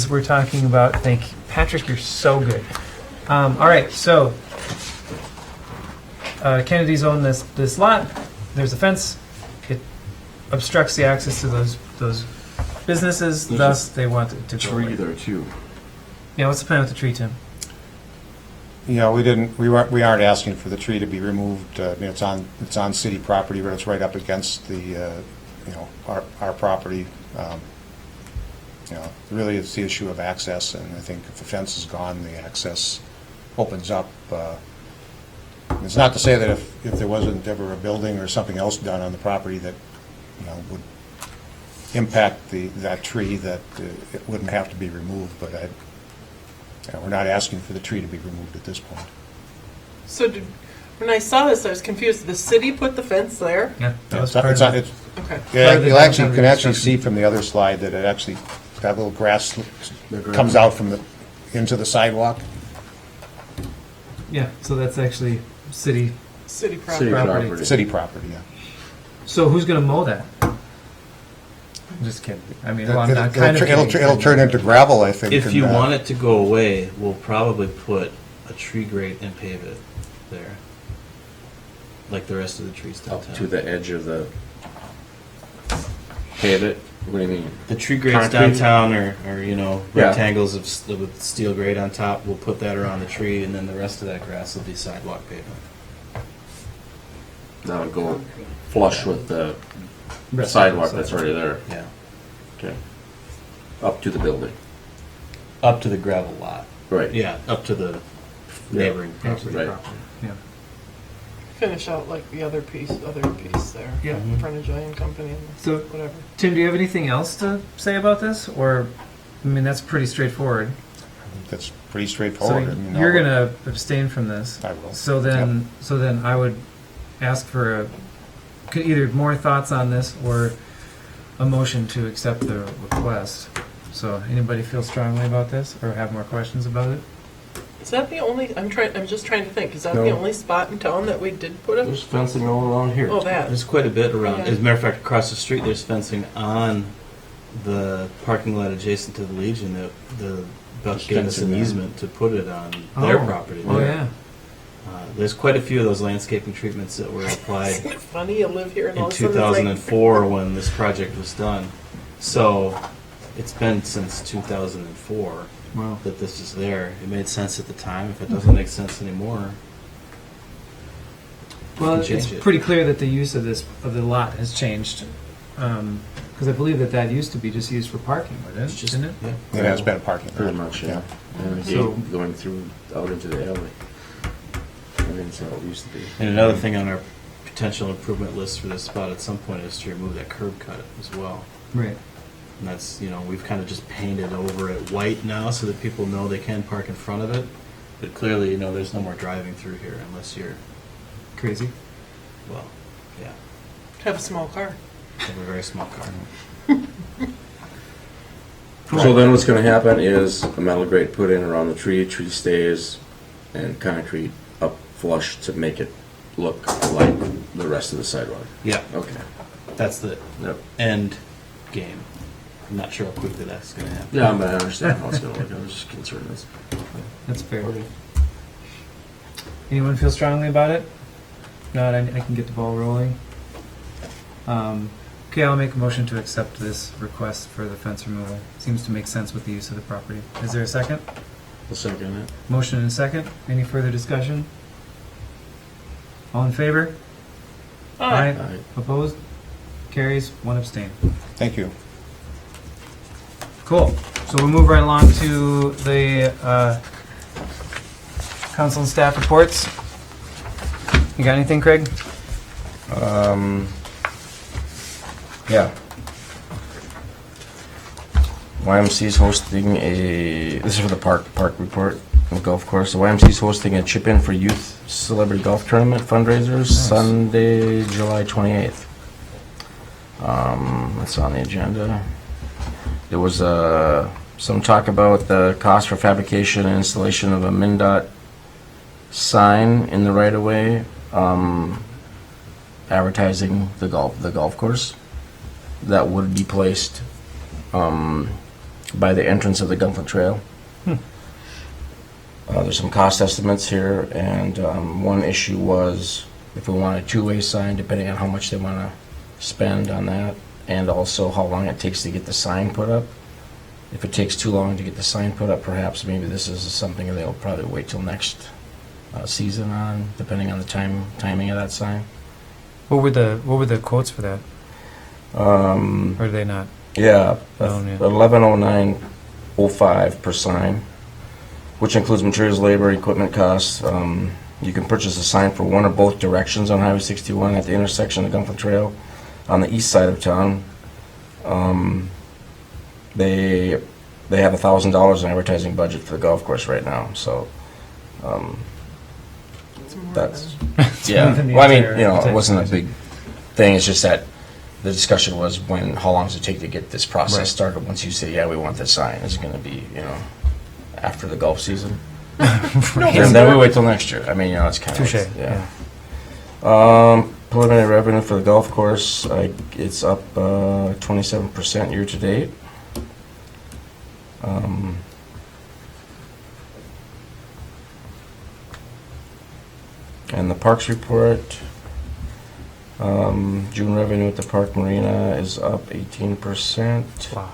we're talking about, thank you. Patrick, you're so good. All right, so Kennedy's own this lot. There's a fence. It obstructs the access to those businesses. Thus, they want it to go away. there too. Yeah, what's the plan with the tree, Tim? We aren't asking for the tree to be removed. It's on city property, but it's right up against our property. Really it's the issue of access, and I think if the fence is gone, the access opens up. It's not to say that if there wasn't ever a building or something else done on the property that, would impact that tree, that it wouldn't have to be removed, but we're not asking for the tree to be removed at this point. So when I saw this, I was confused. The city put the fence there? Yeah, that was It's- part it's of on- it. it's- Okay. Yeah, Part of the you downtown can actually reconstruction. see from the other slide that it actually, that little grass comes out into the sidewalk. Yeah, so that's actually city. City property. property. City property, yeah. So who's going to mow that? I'm just kidding. I mean, well, I'm not kind of It'll kidding. it'll turn into gravel, I think. If and, you want it to go away, we'll probably put a tree grate and pave it there, like the rest of the trees Up downtown. to the edge of the, pave it, what do you mean? The tree grates Concrete? downtown are Yeah. rectangles with steel grate on top. We'll put that around the tree, and then the rest of that grass will be sidewalk pavement. That would go flush with the Rest sidewalk of the that's already there. Yeah, Okay. Up to the building. up to the gravel lot. Right. Yeah, up to the neighboring property. Right. Yeah. Finish out like the other piece there. Yeah. Frontage Iron Company and So, whatever. Tim, do you have anything else to say about this? Or, I mean, that's pretty straightforward. I think that's pretty So straightforward. I mean, you're going to abstain from this. I will. So then I would ask for either more thoughts on this or a motion to accept the request. So anybody feel strongly about this or have more questions about it? Is that the only, I'm just trying to think, is that No. the only spot in town that we did put There's fencing all around here. Oh, that. There's quite a bit around. Yeah. As a matter of fact, across the street, there's fencing on the parking lot adjacent to the Legion that the Buck There's gave us an fencing there. easement to put it on their property. Oh, there. yeah. There's quite a few of those landscaping treatments that were applied Isn't it funny you live here and all in of a sudden it's like- 2004 when this project was done. So it's been since 2004 Wow. that this is there. It made sense at the time. If it doesn't make sense anymore, Well, can it's change it. pretty clear that the use of the lot has changed. Because I believe that used to be just used for parking, it's just isn't it? yeah. It has been a parking. Pretty much, yeah. And a So- gate going through, out into the alley. I think that's how it used to be. And another thing on our potential improvement list for this spot at some point is to remove that curb cut as well. Right. And that's, we've kind of just painted over it white now so that people know they can park in front of it. But clearly, there's no more driving through here unless you're, Crazy. well, yeah, Have a small car. have a very small car. So then what's gonna happen is a metal grate put in around the tree stays, and concrete up flush to make it look like the rest of the sidewalk. Yeah, Okay. that's the Yep. end game. I'm not sure how quickly that's going to happen. Yeah, but I understand how it's gonna look. I was just concerned. That's fair. Anyone feel strongly about it? Not, I can get the ball rolling. Okay, I'll make a motion to accept this request for the fence removal. Seems to make sense with the use of the property. Is there a second? I'll second it. Motion and a second. Any further discussion? All in favor? Aye. Aye. Opposed? Carries. One abstain. Thank you. Cool. So we'll move right along to the council and staff reports. You got anything, Craig? Yeah. YMC's hosting this is for the park report, the golf course. The YMC's hosting a chip-in for youth celebrity golf tournament fundraisers Sunday, July 28th. That's on the agenda. There was some talk about the cost for fabrication and installation of a MnDOT sign in the right-of-way, advertising the golf course. That would be placed by the entrance of the Gunflint Trail. There's some cost estimates here, and one issue was if we want a two-way sign, depending on how much they want to spend on that, and also how long it takes to get the sign put up. If it takes too long to get the sign put up, perhaps maybe this is something they'll probably wait till next season on, depending on the timing of that sign. What were the quotes for that? Or are they not? Yeah, Oh, yeah. 1109.05 per sign, which includes materials, labor, equipment costs. You can purchase a sign for one or both directions on Highway 61 at the intersection of Gunflint Trail on the east side of town. They have $1,000 in advertising budget for the golf course right now, so It's more that's than- yeah. than the Well, I mean, entire it wasn't a big thing. It's just that the discussion was how long does it take to get this process Right. started? Once you say, yeah, we want this sign, is it going to be, after the golf season? Right. And then we wait till next year. I mean, it's kind of Touche. yeah. Preliminary revenue for the golf course, it's up 27% year to date. And the parks report, June revenue at the Park Marina is up 18%. Wow.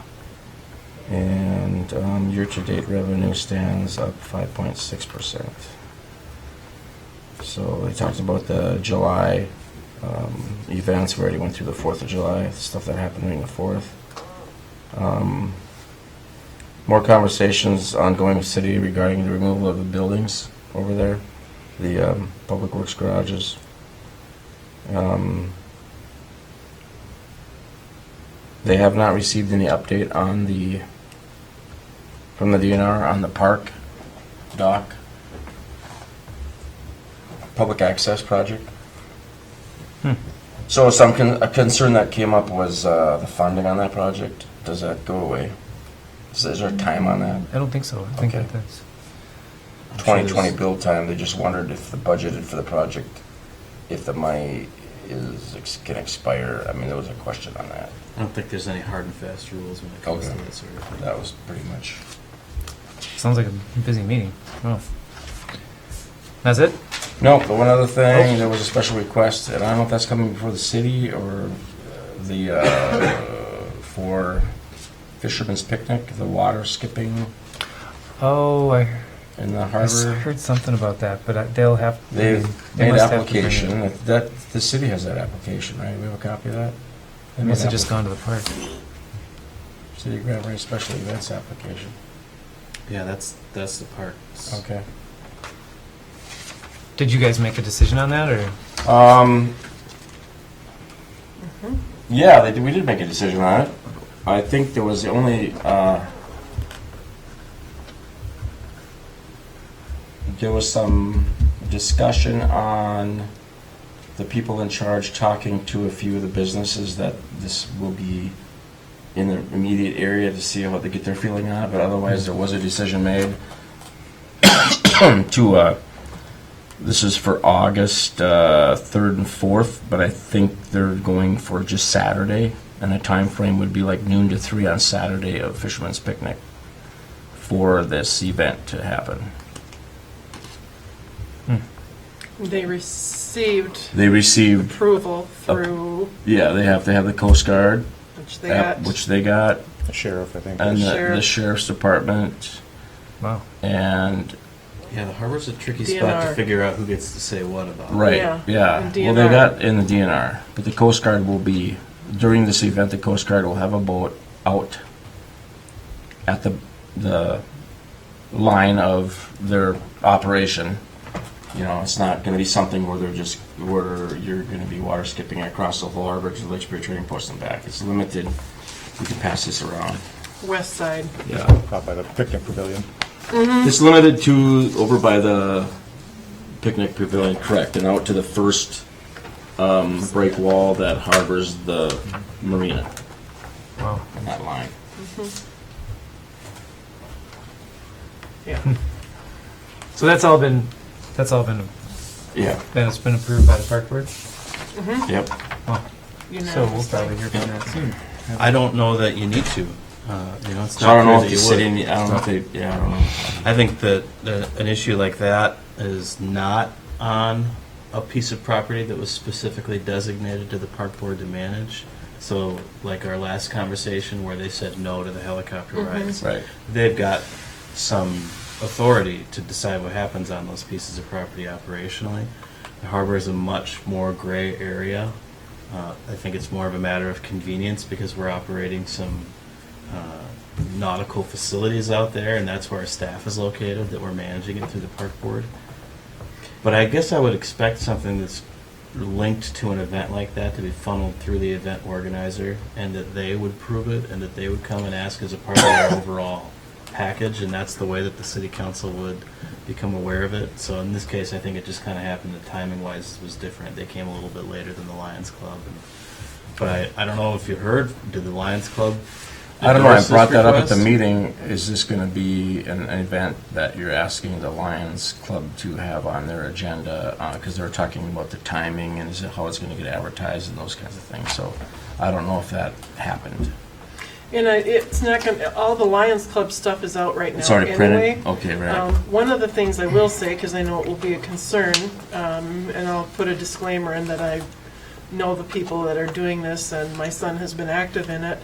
And year-to-date revenue stands up 5.6%. So they talked about the July events. We already went through the 4th of July, stuff that happened during the 4th. More conversations ongoing with city regarding the removal of the buildings over there, the public works garages. They have not received any update from the DNR on the park dock public access project. So a concern that came up was the funding on that project. Does that go away? Is there a time on that? I don't think so. I think Okay. that that's. 2020 build time, they just wondered if the budgeted for the project, if the money can expire. I mean, there was a question on that. I don't think there's any hard and fast rules when it comes Okay. to that sort of thing. That was pretty much. Sounds like a busy meeting. Oh. That's it? No, the one other thing, there was a special request, and I don't know if that's coming before the city or for Fisherman's Picnic, the water skipping Oh, I in the I harbor. heard something about that, but they'll have. They've they made must have to bring application. it. That the city has that application, right? We have a copy of that. They must have just gone to the park. City of Grand Marais special events application. Yeah, that's the parks. Okay. Did you guys make a decision on that, or? Yeah, we did make a decision on it. I think there was only, there was some discussion on the people in charge talking to a few of the businesses that this will be in the immediate area to see how they get their feeling on it, but otherwise there was a decision made to, this is for August 3rd and 4th, but I think they're going for just Saturday, and the time frame would be like noon to 3 on Saturday of Fisherman's Picnic for this event to happen. They received They received, approval through, yeah, they have to have the Coast Guard, which they got. which they got, The sheriff, I think. and Sheriff. the Sheriff's Department, Wow. and Yeah, the harbor's a tricky DNR. spot to figure out who gets to say what about. right, Yeah, yeah. and Well, they DNR. got in the DNR, but the Coast Guard will be, during this event, the Coast Guard will have a boat out at the line of their operation. You know, it's not gonna be something where where you're gonna be water skipping across the whole harbor to the Lynchburg Trading Post and back. It's limited. You can pass this around. West side. Yeah. Out by the picnic pavilion. It's limited to over by the picnic pavilion, correct, and out to the first break wall that harbors the marina, Wow. that line. Yeah. So that's all been, Yeah, that's been approved by the park board? yep. So we'll Unanimously. probably hear from that soon. I don't know that you need to. It's So I not don't know clear if that the you would. city, I don't know if they, yeah, I don't know. I think that an issue like that is not on a piece of property that was specifically designated to the park board to manage. So, like our last conversation where they said no to the helicopter rides, Right. they've got some authority to decide what happens on those pieces of property operationally. The harbor is a much more gray area. I think it's more of a matter of convenience because we're operating some nautical facilities out there, and that's where our staff is located, that we're managing it through the park board. But I guess I would expect something that's linked to an event like that to be funneled through the event organizer, and that they would prove it, and that they would come and ask as a part of their overall package, and that's the way that the city council would become aware of it. So in this case, I think it just kind of happened that timing-wise was different. They came a little bit later than the Lions Club. But I don't know if you heard, did the Lions Club I don't know, I endorse this brought that up at the request? meeting. Is this gonna be an event that you're asking the Lions Club to have on their agenda? Because they're talking about the timing and how it's gonna get advertised and those kinds of things. So I don't know if that happened. And it's not going to, all the Lions Club stuff is out right now. It's already anyway. printed? Okay, right. One of the things I will say, because I know it will be a concern, and I'll put a disclaimer in that I know the people that are doing this, and my son has been active in it.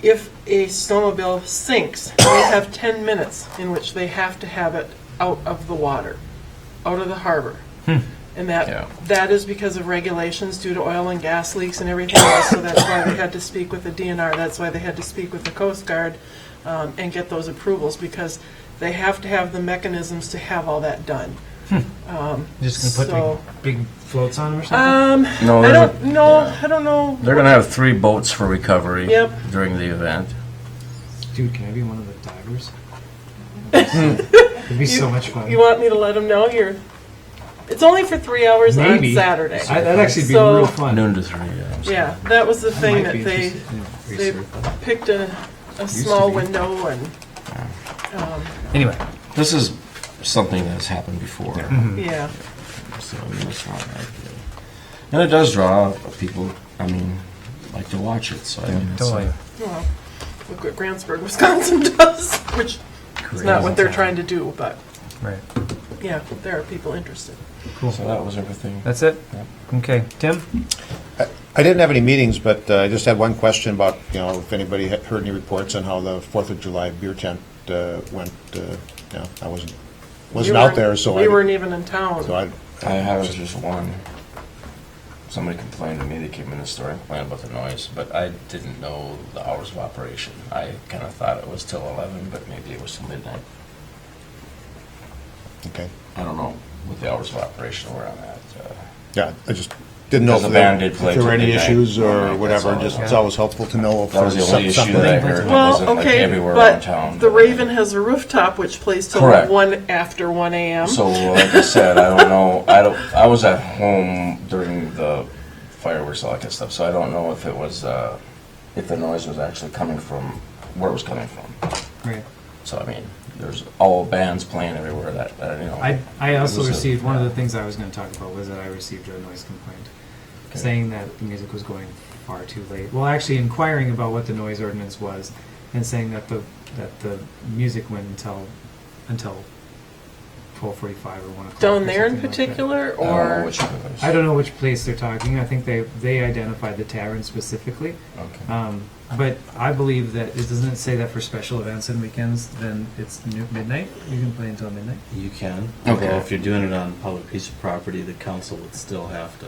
If a snowmobile sinks, they have 10 minutes in which they have to have it out of the water, out of the harbor. And Yeah. that is because of regulations due to oil and gas leaks and everything else, so that's why they had to speak with the DNR, that's why they had to speak with the Coast Guard and get those approvals, because they have to have the mechanisms to have all that done. Just gonna So- put big floats on them or something? No, I don't know. they're gonna have 3 boats for recovery Yep. during the event. Dude, can I be one of the divers? It'd be so much fun. You want me to let them know you're, it's only for 3 hours Maybe. on Saturday. That'd actually be So- real fun. Noon to 3, yeah. Yeah, that was the I thing might that be they interested. picked a small be. window and, Anyway, This is something that's happened before. Yeah. So, I mean, it's not like, and it does draw people, I mean, like to watch it, so I mean, it's, Totally. Well, look what Grantsburg, Wisconsin does, which is not what they're trying to do, but Right. yeah, there are people interested. Cool. so that was everything. That's it? Yep. Okay. Tim? I didn't have any meetings, but I just had one question about, if anybody had heard any reports on how the 4th of July beer tent went. I wasn't We out weren't- there, so We I, weren't even in town. so I, I have just one. Somebody complained to me, they came in the store and complained about the noise, but I didn't know the hours of operation. I kind of thought it was till 11, but maybe it was till midnight. okay. I don't know what the hours of operation were on that. Yeah, I just didn't know Because if the band did play there were till any midnight. issues or Right, whatever. that's all. Just, it's always helpful to know if That was the there's only issue something. that I heard. It Well, wasn't like okay, everywhere around but town. the Raven has a rooftop which plays till Correct. 1 after 1 a.m. So, like I said, I don't know. I was at home during the fireworks, all that kind of stuff. So I don't know if it was if the noise was actually coming from where it was coming from. Right. So I mean, there's all bands playing everywhere. That I also It was a- received, one of the things I was going to talk about was that I received a noise complaint Okay. saying that the music was going far too late. Well, actually inquiring about what the noise ordinance was and saying that the music went until 12:45 or 1 o'clock. Down or there in something like that. particular, I don't know or which one it was. I don't know which place they're talking. I think they identified the tavern specifically. Okay. But I believe that, doesn't it say that for special events and weekends, then it's midnight? You can play until midnight? You can. Okay. Although if you're doing it on a public piece of property, the council would still have to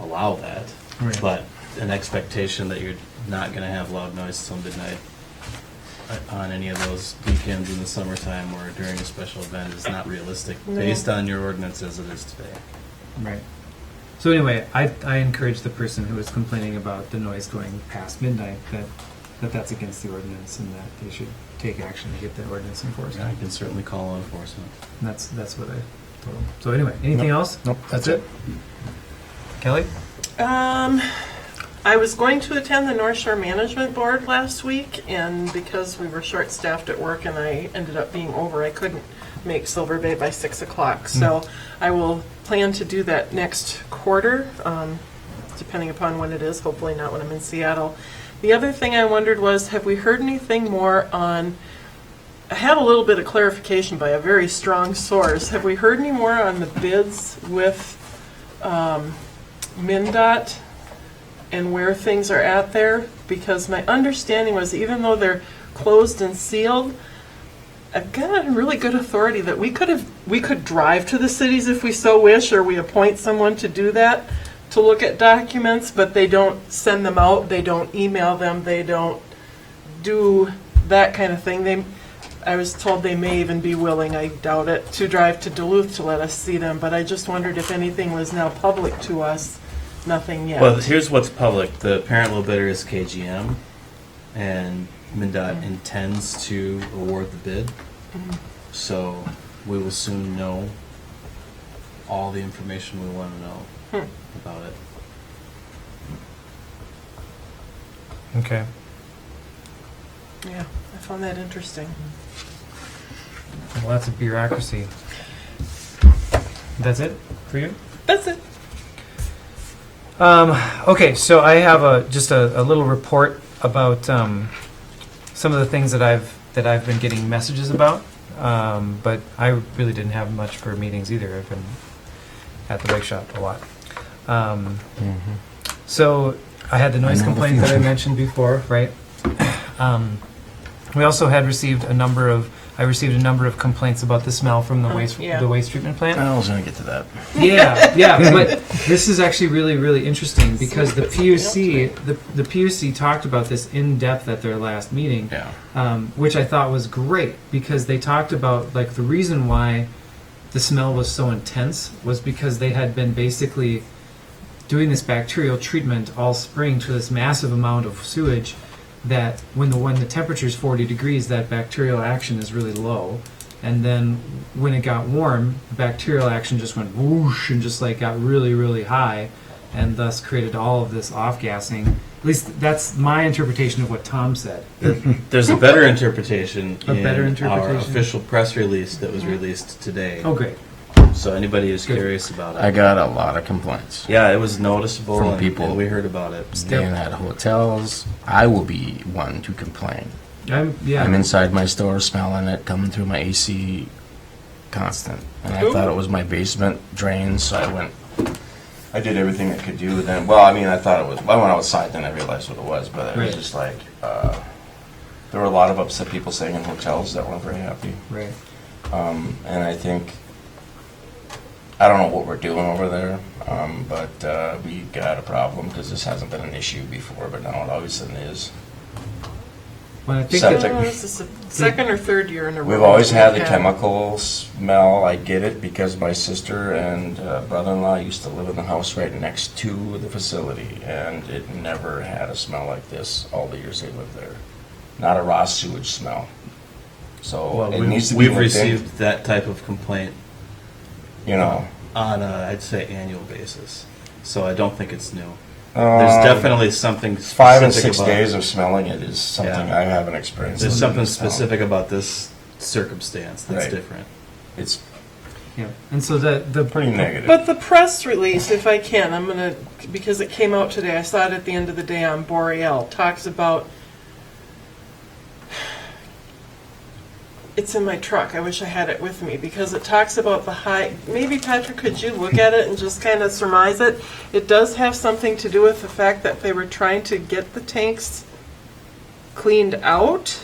allow that. Right. But an expectation that you're not going to have loud noise till midnight on any of those weekends in the summertime or during a special event is not realistic No. based on your ordinance as it is today. Right. So anyway, I encourage the person who was complaining about the noise going past midnight that that's against the ordinance and that they should take action to get the ordinance enforced. I can certainly call law enforcement. And that's what I told them. So anyway, anything else? Nope, that's it. Kelly? I was going to attend the North Shore Management Board last week, and because we were short-staffed at work and I ended up being over, I couldn't make Silver Bay by 6 o'clock. So I will plan to do that next quarter, depending upon when it is, hopefully not when I'm in Seattle. The other thing I wondered was, have we heard anything more on, I had a little bit of clarification by a very strong source. Have we heard any more on the bids with MnDOT and where things are at there? Because my understanding was, even though they're closed and sealed, I've got a really good authority that we could drive to the cities if we so wish, or we appoint someone to do that, to look at documents, but they don't send them out, they don't email them, they don't do that kind of thing. I was told they may even be willing, I doubt it, to drive to Duluth to let us see them, but I just wondered if anything was now public to us. Nothing yet. Well, here's what's public. The parent low bidder is KGM, and MnDOT intends to award the bid. So we will soon know all the information we want to know about it. Okay. Yeah, I found that interesting. Lots of bureaucracy. That's it for you? That's it. Okay, so I have just a little report about some of the things that I've been getting messages about, but I really didn't have much for meetings either. I've been at the bike shop a lot. So I had the noise complaint that I mentioned before, right? We also had received I received a number of complaints about the smell from the waste treatment plant. I was going to get to that. Yeah, but this is actually really, really interesting because the PUC talked about this in depth at their last meeting, which I thought was great because they talked about like the reason why the smell was so intense was because they had been basically doing this bacterial treatment all spring to this massive amount of sewage that when the temperature is 40 degrees, that bacterial action is really low. And then when it got warm, the bacterial action just went whoosh and just like got really, really high. and thus created all of this off-gassing. At least that's my interpretation of what Tom said. There's a better interpretation A better in our interpretation? official press release that was released today. Oh, great. So anybody who's curious about it. I got a lot of complaints. Yeah, it was noticeable From and, people. and we heard about it. Staying at hotels, I will be one to complain. I'm inside my store smelling it coming through my AC constant. And I thought it was my basement drain, so I did everything I could do. Then, well, I mean, I thought it was, I went outside, then I realized what it was, but it was Right. just like, there were a lot of upset people staying in hotels that weren't very happy. right. And I think, I don't know what we're doing over there, but we got a problem because this hasn't been an issue before, but now it all of a sudden is. Well, I think Septic. that, This is the second or third year in a row. We've always had the we've chemical smell. I get it because my sister and brother-in-law used to live in the house right next to the facility, and it never had a smell like this all the years they lived there. Not a raw sewage smell. So Well, it needs to be we've looked into, received that type of complaint you know. on a, I'd say, annual basis. So I don't think it's new. There's definitely something specific 5 and 6 about, days of smelling it is something Yeah. I haven't experienced. There's in something this town. specific about this circumstance that's Right. different. It's yeah. And so the pretty negative. But the press release, if I can, I'm going to, because it came out today, I saw it at the end of the day on Boreal, talks about, it's in my truck, I wish I had it with me, because it talks about the high, maybe Patrick, could you look at it and just kind of surmise it? It does have something to do with the fact that they were trying to get the tanks cleaned out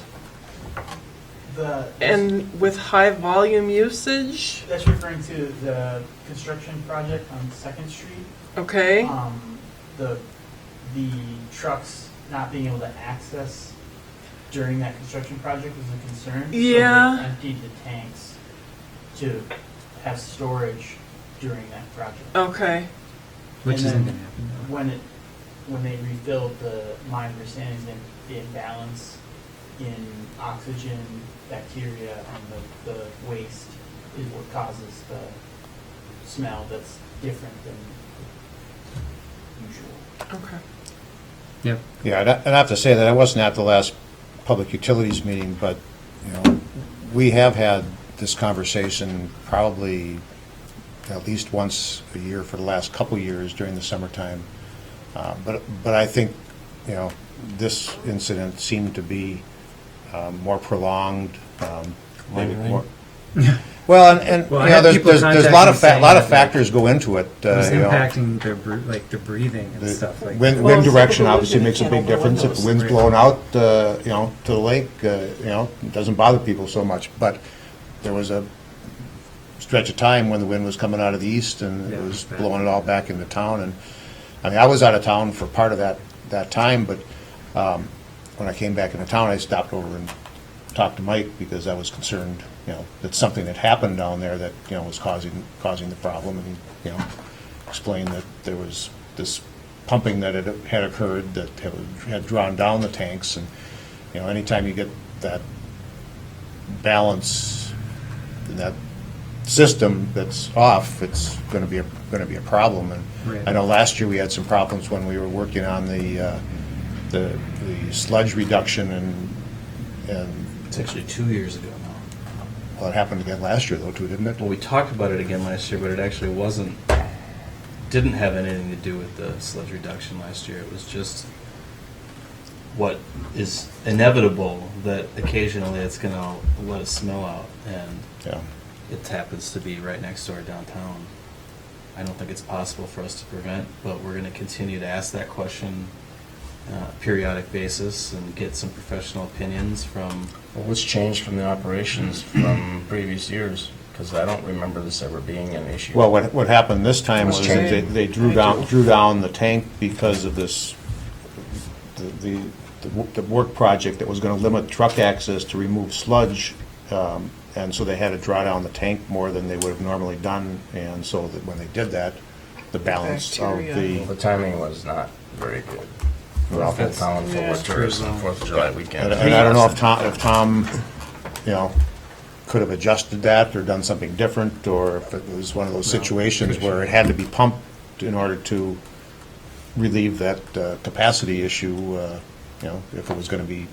and with high volume usage, That's referring to the construction project on Second Street. okay? The trucks not being able to access during that construction project was a concern. Yeah. So they emptied the tanks to have storage during that project. Okay, which And isn't then going to happen. when they refilled, my understanding is that the imbalance in oxygen, bacteria, and the waste is what causes the smell that's different than usual. okay. Yep. Yeah, and I have to say that I wasn't at the last public utilities meeting, but, you know, we have had this conversation probably at least once a year for the last couple of years during the summertime. But I think, you know, this incident seemed to be more prolonged, maybe more. Well, and Well, I you know, had people there's a lot of contact me lot of saying that, factors go into it. It was You know. impacting their their breathing and stuff like Wind, that. wind Well, direction some people obviously live in makes a big Cannibal difference. If windows. the wind's Right. blowing out, you know, to the lake, you know, it doesn't bother people so much. But there was a stretch of time when the wind was coming out of the east and Yeah, it was bad. blowing it all back into town. And I mean, I was out of town for part of that time, but when I came back into town, I stopped over and talked to Mike because I was concerned, you know, that something had happened down there that, you know, was causing the problem. And he, you know, explained that there was this pumping that had occurred that had drawn down the tanks. And, you know, anytime you get that balance in that system that's off, it's going to be a problem. And Right. I know last year we had some problems when we were working on the sludge reduction and It's actually 2 years ago now. well, it happened again last year though too, didn't it? Well, we talked about it again last year, but it actually didn't have anything to do with the sludge reduction last year. It was just what is inevitable, that occasionally it's going to let a smell out, and Yeah. it happens to be right next door downtown. I don't think it's possible for us to prevent, but we're going to continue to ask that question periodic basis and get some professional opinions from. Well, what's changed from the operations from previous years? Because I don't remember this ever being an issue. Well, what happened this time was What's that changing? they drew down the tank because of this, the work project that was going to limit truck access to remove sludge, and so they had to draw down the tank more than they would have normally done, and so that when they did that, the balance of Bacteria. Well, the timing was not very good. Well, Full town full Yeah. of tourists on 4th of July weekend. And I don't know if Tom, you know, could have adjusted that or done something different, or if it was one of those situations where it had to be pumped in order to relieve that capacity issue, if it was going to be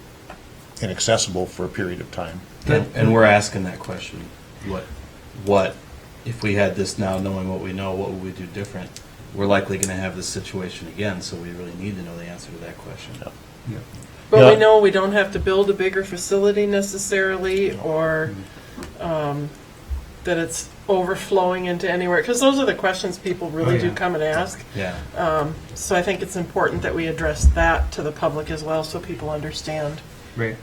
inaccessible for a period of time. And we're asking that question. What, if we had this now, knowing what we know, what would we do different? We're likely going to have this situation again, so we really need to know the answer to that question. But Yeah. we know we don't have to build a bigger facility necessarily, or that it's overflowing into anywhere, because those are the questions people really do come and ask. Yeah. So I think it's important that we address that to the public as well, so people understand. Right.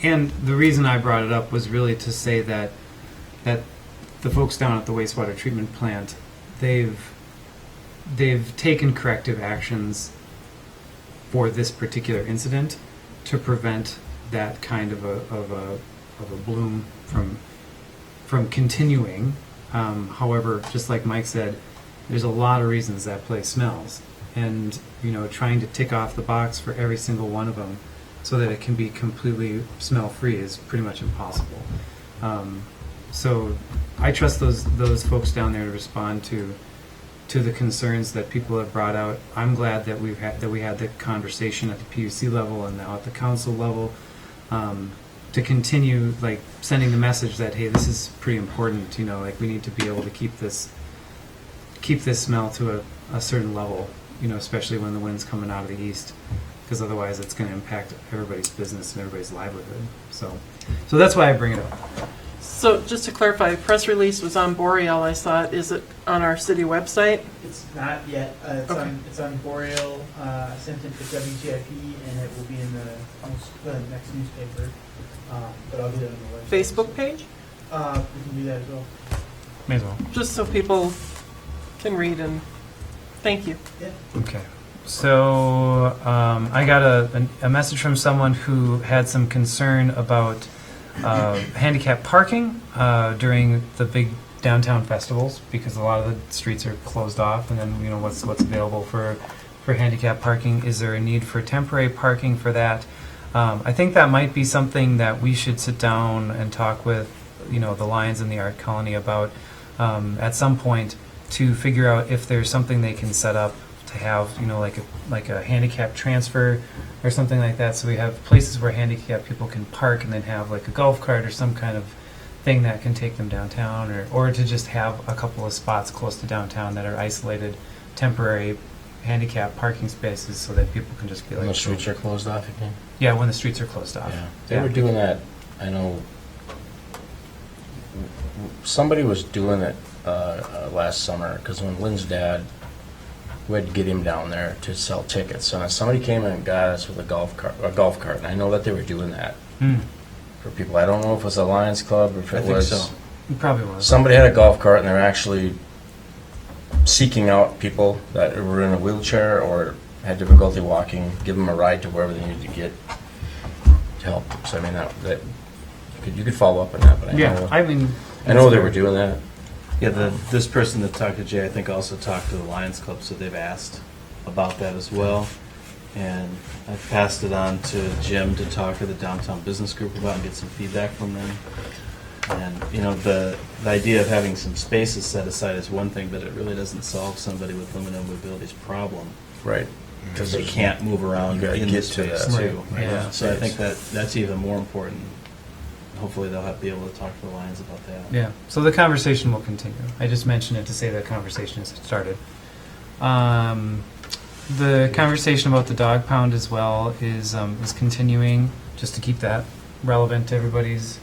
And the reason I brought it up was really to say that the folks down at the wastewater treatment plant, they've taken corrective actions for this particular incident to prevent that kind of a bloom from continuing. However, just like Mike said, there's a lot of reasons that place smells, and trying to tick off the box for every single one of them so that it can be completely smell-free is pretty much impossible. So I trust those folks down there to respond to the concerns that people have brought out. I'm glad that we had the conversation at the PUC level and now at the council level, to continue sending the message that, hey, this is pretty important. We need to be able to keep this smell to a certain level. Especially when the wind's coming out of the east, because otherwise it's going to impact everybody's business and everybody's livelihood. So that's why I bring it up. So just to clarify, the press release was on Boreal, I saw it. Is it on our city website? It's not yet. It's on Boreal. I sent it to WTIP, and it will be in the next newspaper. But I'll get it on the website. Facebook page? We can do that as well. May as well. Just so people can read and, thank you. Yeah. Okay. So I got a message from someone who had some concern about handicap parking during the big downtown festivals, because a lot of the streets are closed off, and then what's available for handicap parking. Is there a need for temporary parking for that? I think that might be something that we should sit down and talk with the Lions and the Art Colony about at some point, to figure out if there's something they can set up to have like a handicap transfer or something like that, so we have places where handicapped people can park, and then have like a golf cart or some kind of thing that can take them downtown, or to just have a couple of spots close to downtown that are isolated temporary handicap parking spaces, so that people can just be When like, the streets are closed off again? yeah, when the streets are closed off. Yeah. They were doing that, I know, somebody was doing it last summer, because when Lynn's dad, we had to get him down there to sell tickets. So somebody came in and got us with a golf cart, and I know that they were doing that for people. I don't know if it was a Lions Club or if I it think was. so. It probably was. Somebody had a golf cart, and they're actually seeking out people that were in a wheelchair or had difficulty walking, give them a ride to wherever they needed to get to help. So I mean, that you could follow up on that, but I know they were doing that. Yeah, this person that talked to Jay, I think, also talked to the Lions Club, so they've asked about that as well. And I passed it on to Jim to talk to the downtown business group about and get some feedback from them. And the idea of having some spaces set aside is one thing, but it really doesn't solve somebody with limited mobility's problem. Right. Because they can't move around You gotta in get the to space that. too. Right. Yeah. So I think that's even more important. Hopefully they'll be able to talk to the Lions about that. Yeah, so the conversation will continue. I just mentioned it to say that conversation has started. The conversation about the dog pound as well is continuing, just to keep that relevant to everybody's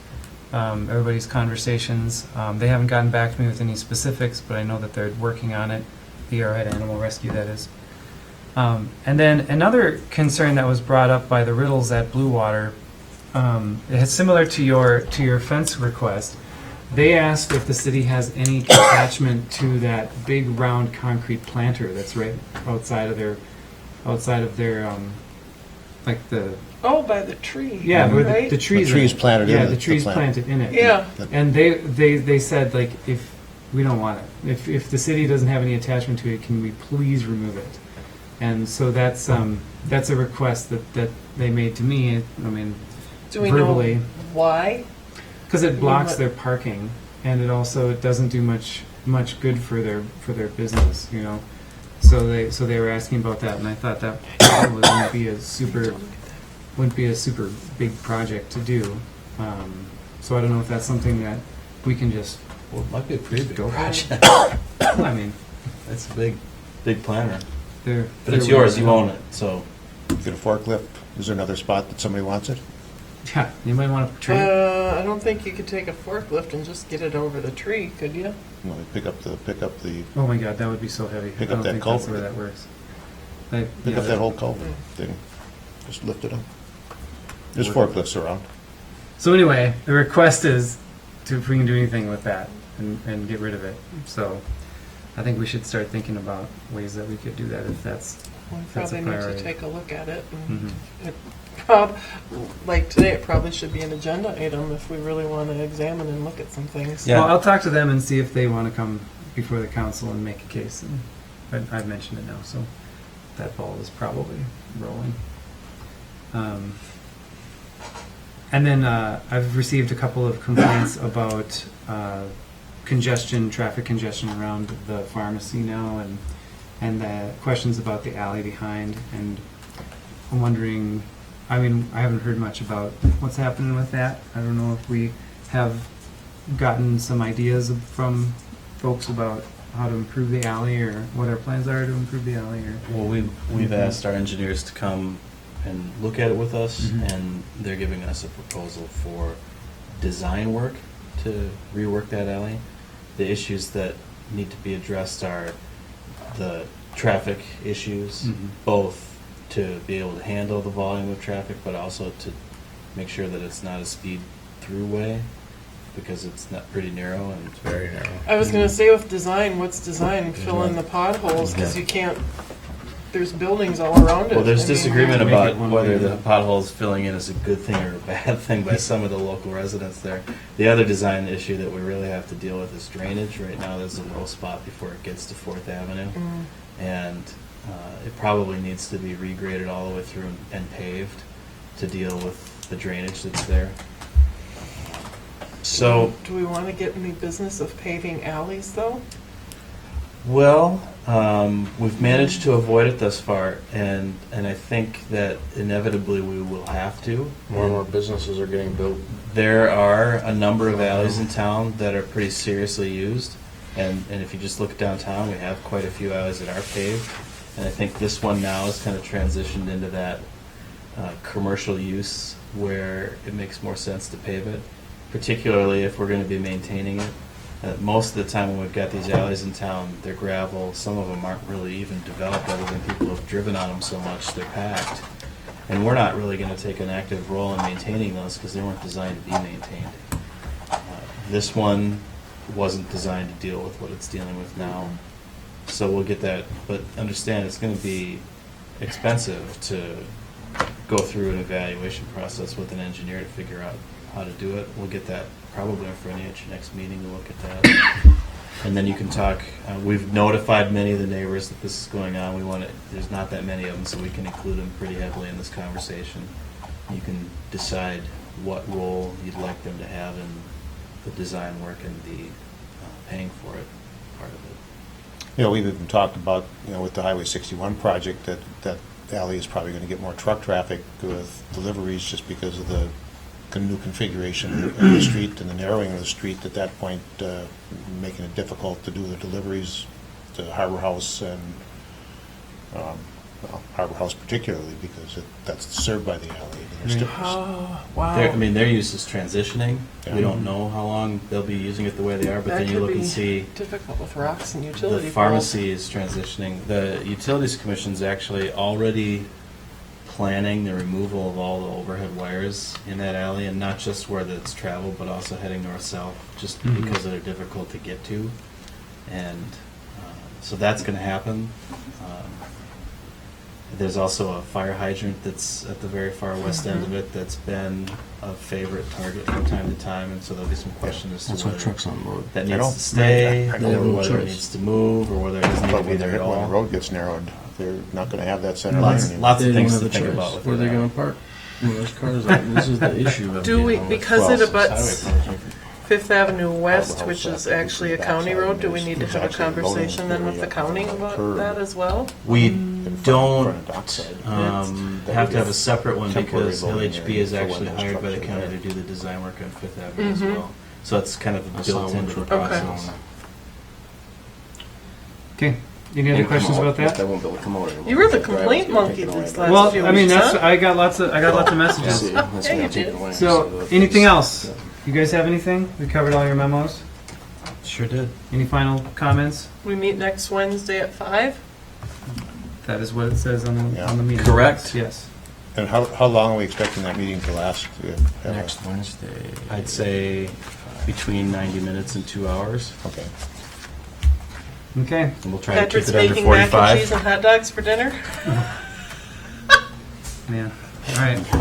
conversations. They haven't gotten back to me with any specifics, but I know that they're working on it. The Arrowhead Animal Rescue, that is. And then another concern that was brought up by the Riddles at Blue Water, it's similar to your fence request. They asked if the city has any attachment to that big round concrete planter that's right outside of their like the By the tree. yeah where right? the trees The trees planted in yeah it, the the trees plant. planted in it. Yeah. And they said, like, if we don't want it, if the city doesn't have any attachment to it, can we please remove it? And so that's a request that they made to me. I mean, Do we verbally. know why? Because it blocks their parking, and it doesn't do much good for their business, so they were asking about that, and I thought that probably wouldn't be a super big project to do. So I don't know if that's something that we can just, Well, it might be a pretty big project. I mean, It's a big planner. they're. But it's they're yours, you willing own it, so. Get a forklift, is there another spot that somebody wants it? to- Yeah, you might want to trade. I don't think you could take a forklift and just get it over the tree, could you? You know, pick up the, Oh my God, that would be so heavy. Pick I up don't that think that's the way culvert. that works. pick up that whole culvert thing, just lift it up. There's forklifts around. So anyway, the request is to, if we can do anything with that and get rid of it. So I think we should start thinking about ways that we could do that if that's, We That's a probably need to priority. take a look at it. Mhm. It like today, it probably should be an agenda item if we really want to examine and look at some things. Yeah. Well, I'll talk to them and see if they want to come before the council and make a case. And I've mentioned it now, so that ball is probably rolling. And then I've received a couple of complaints about traffic congestion around the pharmacy now, and the questions about the alley behind. And I'm wondering, I mean, I haven't heard much about what's happening with that. I don't know if we have gotten some ideas from folks about how to improve the alley or what our plans are to improve the alley or. Well, we've asked our engineers to come and look at it with us, Mhm. and they're giving us a proposal for design work to rework that alley. The issues that need to be addressed are the traffic issues, Mhm. both to be able to handle the volume of traffic, but also to make sure that it's not a speed through way, because it's not pretty narrow and Very narrow. I was going to say with design, what's design? Fill in the potholes because you can't. There's buildings all around it. Well, there's I mean, disagreement Make it about one whether way. the potholes filling in is a good thing or a bad thing by some of the local residents there. The other design issue that we really have to deal with is drainage. Right now, there's a low spot before it gets to 4th Avenue, and it probably needs to be regraded all the way through and paved to deal with the drainage that's there. So, do we want to get in the business of paving alleys though? well, we've managed to avoid it thus far, and I think that inevitably we will have to. More and more businesses are getting built. There are a number of alleys in town that are pretty seriously used, and if you just look downtown, we have quite a few alleys that are paved, and I think this one now has kind of transitioned into that commercial use where it makes more sense to pave it, particularly if we're going to be maintaining it. Most of the time when we've got these alleys in town, they're gravel. Some of them aren't really even developed other than people have driven on them so much they're packed. And we're not really going to take an active role in maintaining those because they weren't designed to be maintained. This one wasn't designed to deal with what it's dealing with now. So we'll get that, but understand it's going to be expensive to go through an evaluation process with an engineer to figure out how to do it. We'll get that probably in front of you at your next meeting to look at that. And then you can talk, we've notified many of the neighbors that this is going on. We want to, there's not that many of them, so we can include them pretty heavily in this conversation. You can decide what role you'd like them to have in the design work and the paying for it part of it. You know, we've even talked about, you know, with the Highway 61 project, that alley is probably going to get more truck traffic with deliveries just because of the new configuration of the street and the narrowing of the street at that point, making it difficult to do the deliveries to Harbor House and well, Harbor House particularly because that's served by the alley. And there's Oh, wow. Their use is transitioning. Yeah. We don't know how long they'll be using it the way they are, but That then you could look and be see difficult with rocks and the utility poles. pharmacy is transitioning. The Utilities Commission's actually already planning the removal of all the overhead wires in that alley, and not just where it's traveled, but also heading north-south, just Mhm. because they're difficult to get to. And so that's going to happen. There's also a fire hydrant that's at the very far west end of it that's been a favorite target from time to time, and so there'll be some question as to That's why whether trucks unload. that I know. needs to stay, I know. or No whether it choice. needs to move, or whether it doesn't need But to be when there at when the all. road gets narrowed, they're not going to have that center line Lots, anymore. lots They of don't things have to a think choice. about with Where are they that. going to park? Well, there's cars out. This is the issue of Do we, getting on because with it cross. abuts Highway project. Fifth Avenue West, which is actually a county road, do we need to have a conversation then with the county about that as well? We don't have to have a separate one because LHB is actually hired by the county to do the design work on Fifth Avenue as well. So it's kind of built into the process. Okay, any other questions about that? They won't be able to come over anymore. You were the complaint monkey these last Well, few I mean, weeks, that's, huh? I got lots of messages. That's Yeah, gonna you take did. it away. So, anything else? You guys have anything? We covered all your memos. Sure did. Any final comments? We meet next Wednesday at 5? That is what it says on the meeting. Correct. Yes. And how long are we expecting that meeting to last? Next Wednesday. I'd say between 90 minutes and 2 hours. Okay. Okay. And we'll try to keep Patrick's it under making mac and 45. cheese and hot dogs for dinner? Yeah. All right.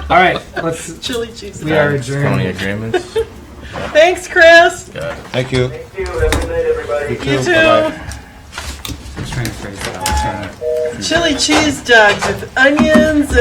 All right. Let's. Chili cheese. We are County adjourned. agreements. Thanks, Chris. Thank you. You Bye-bye. too. I'm trying to phrase it out. Chili cheese dogs with onions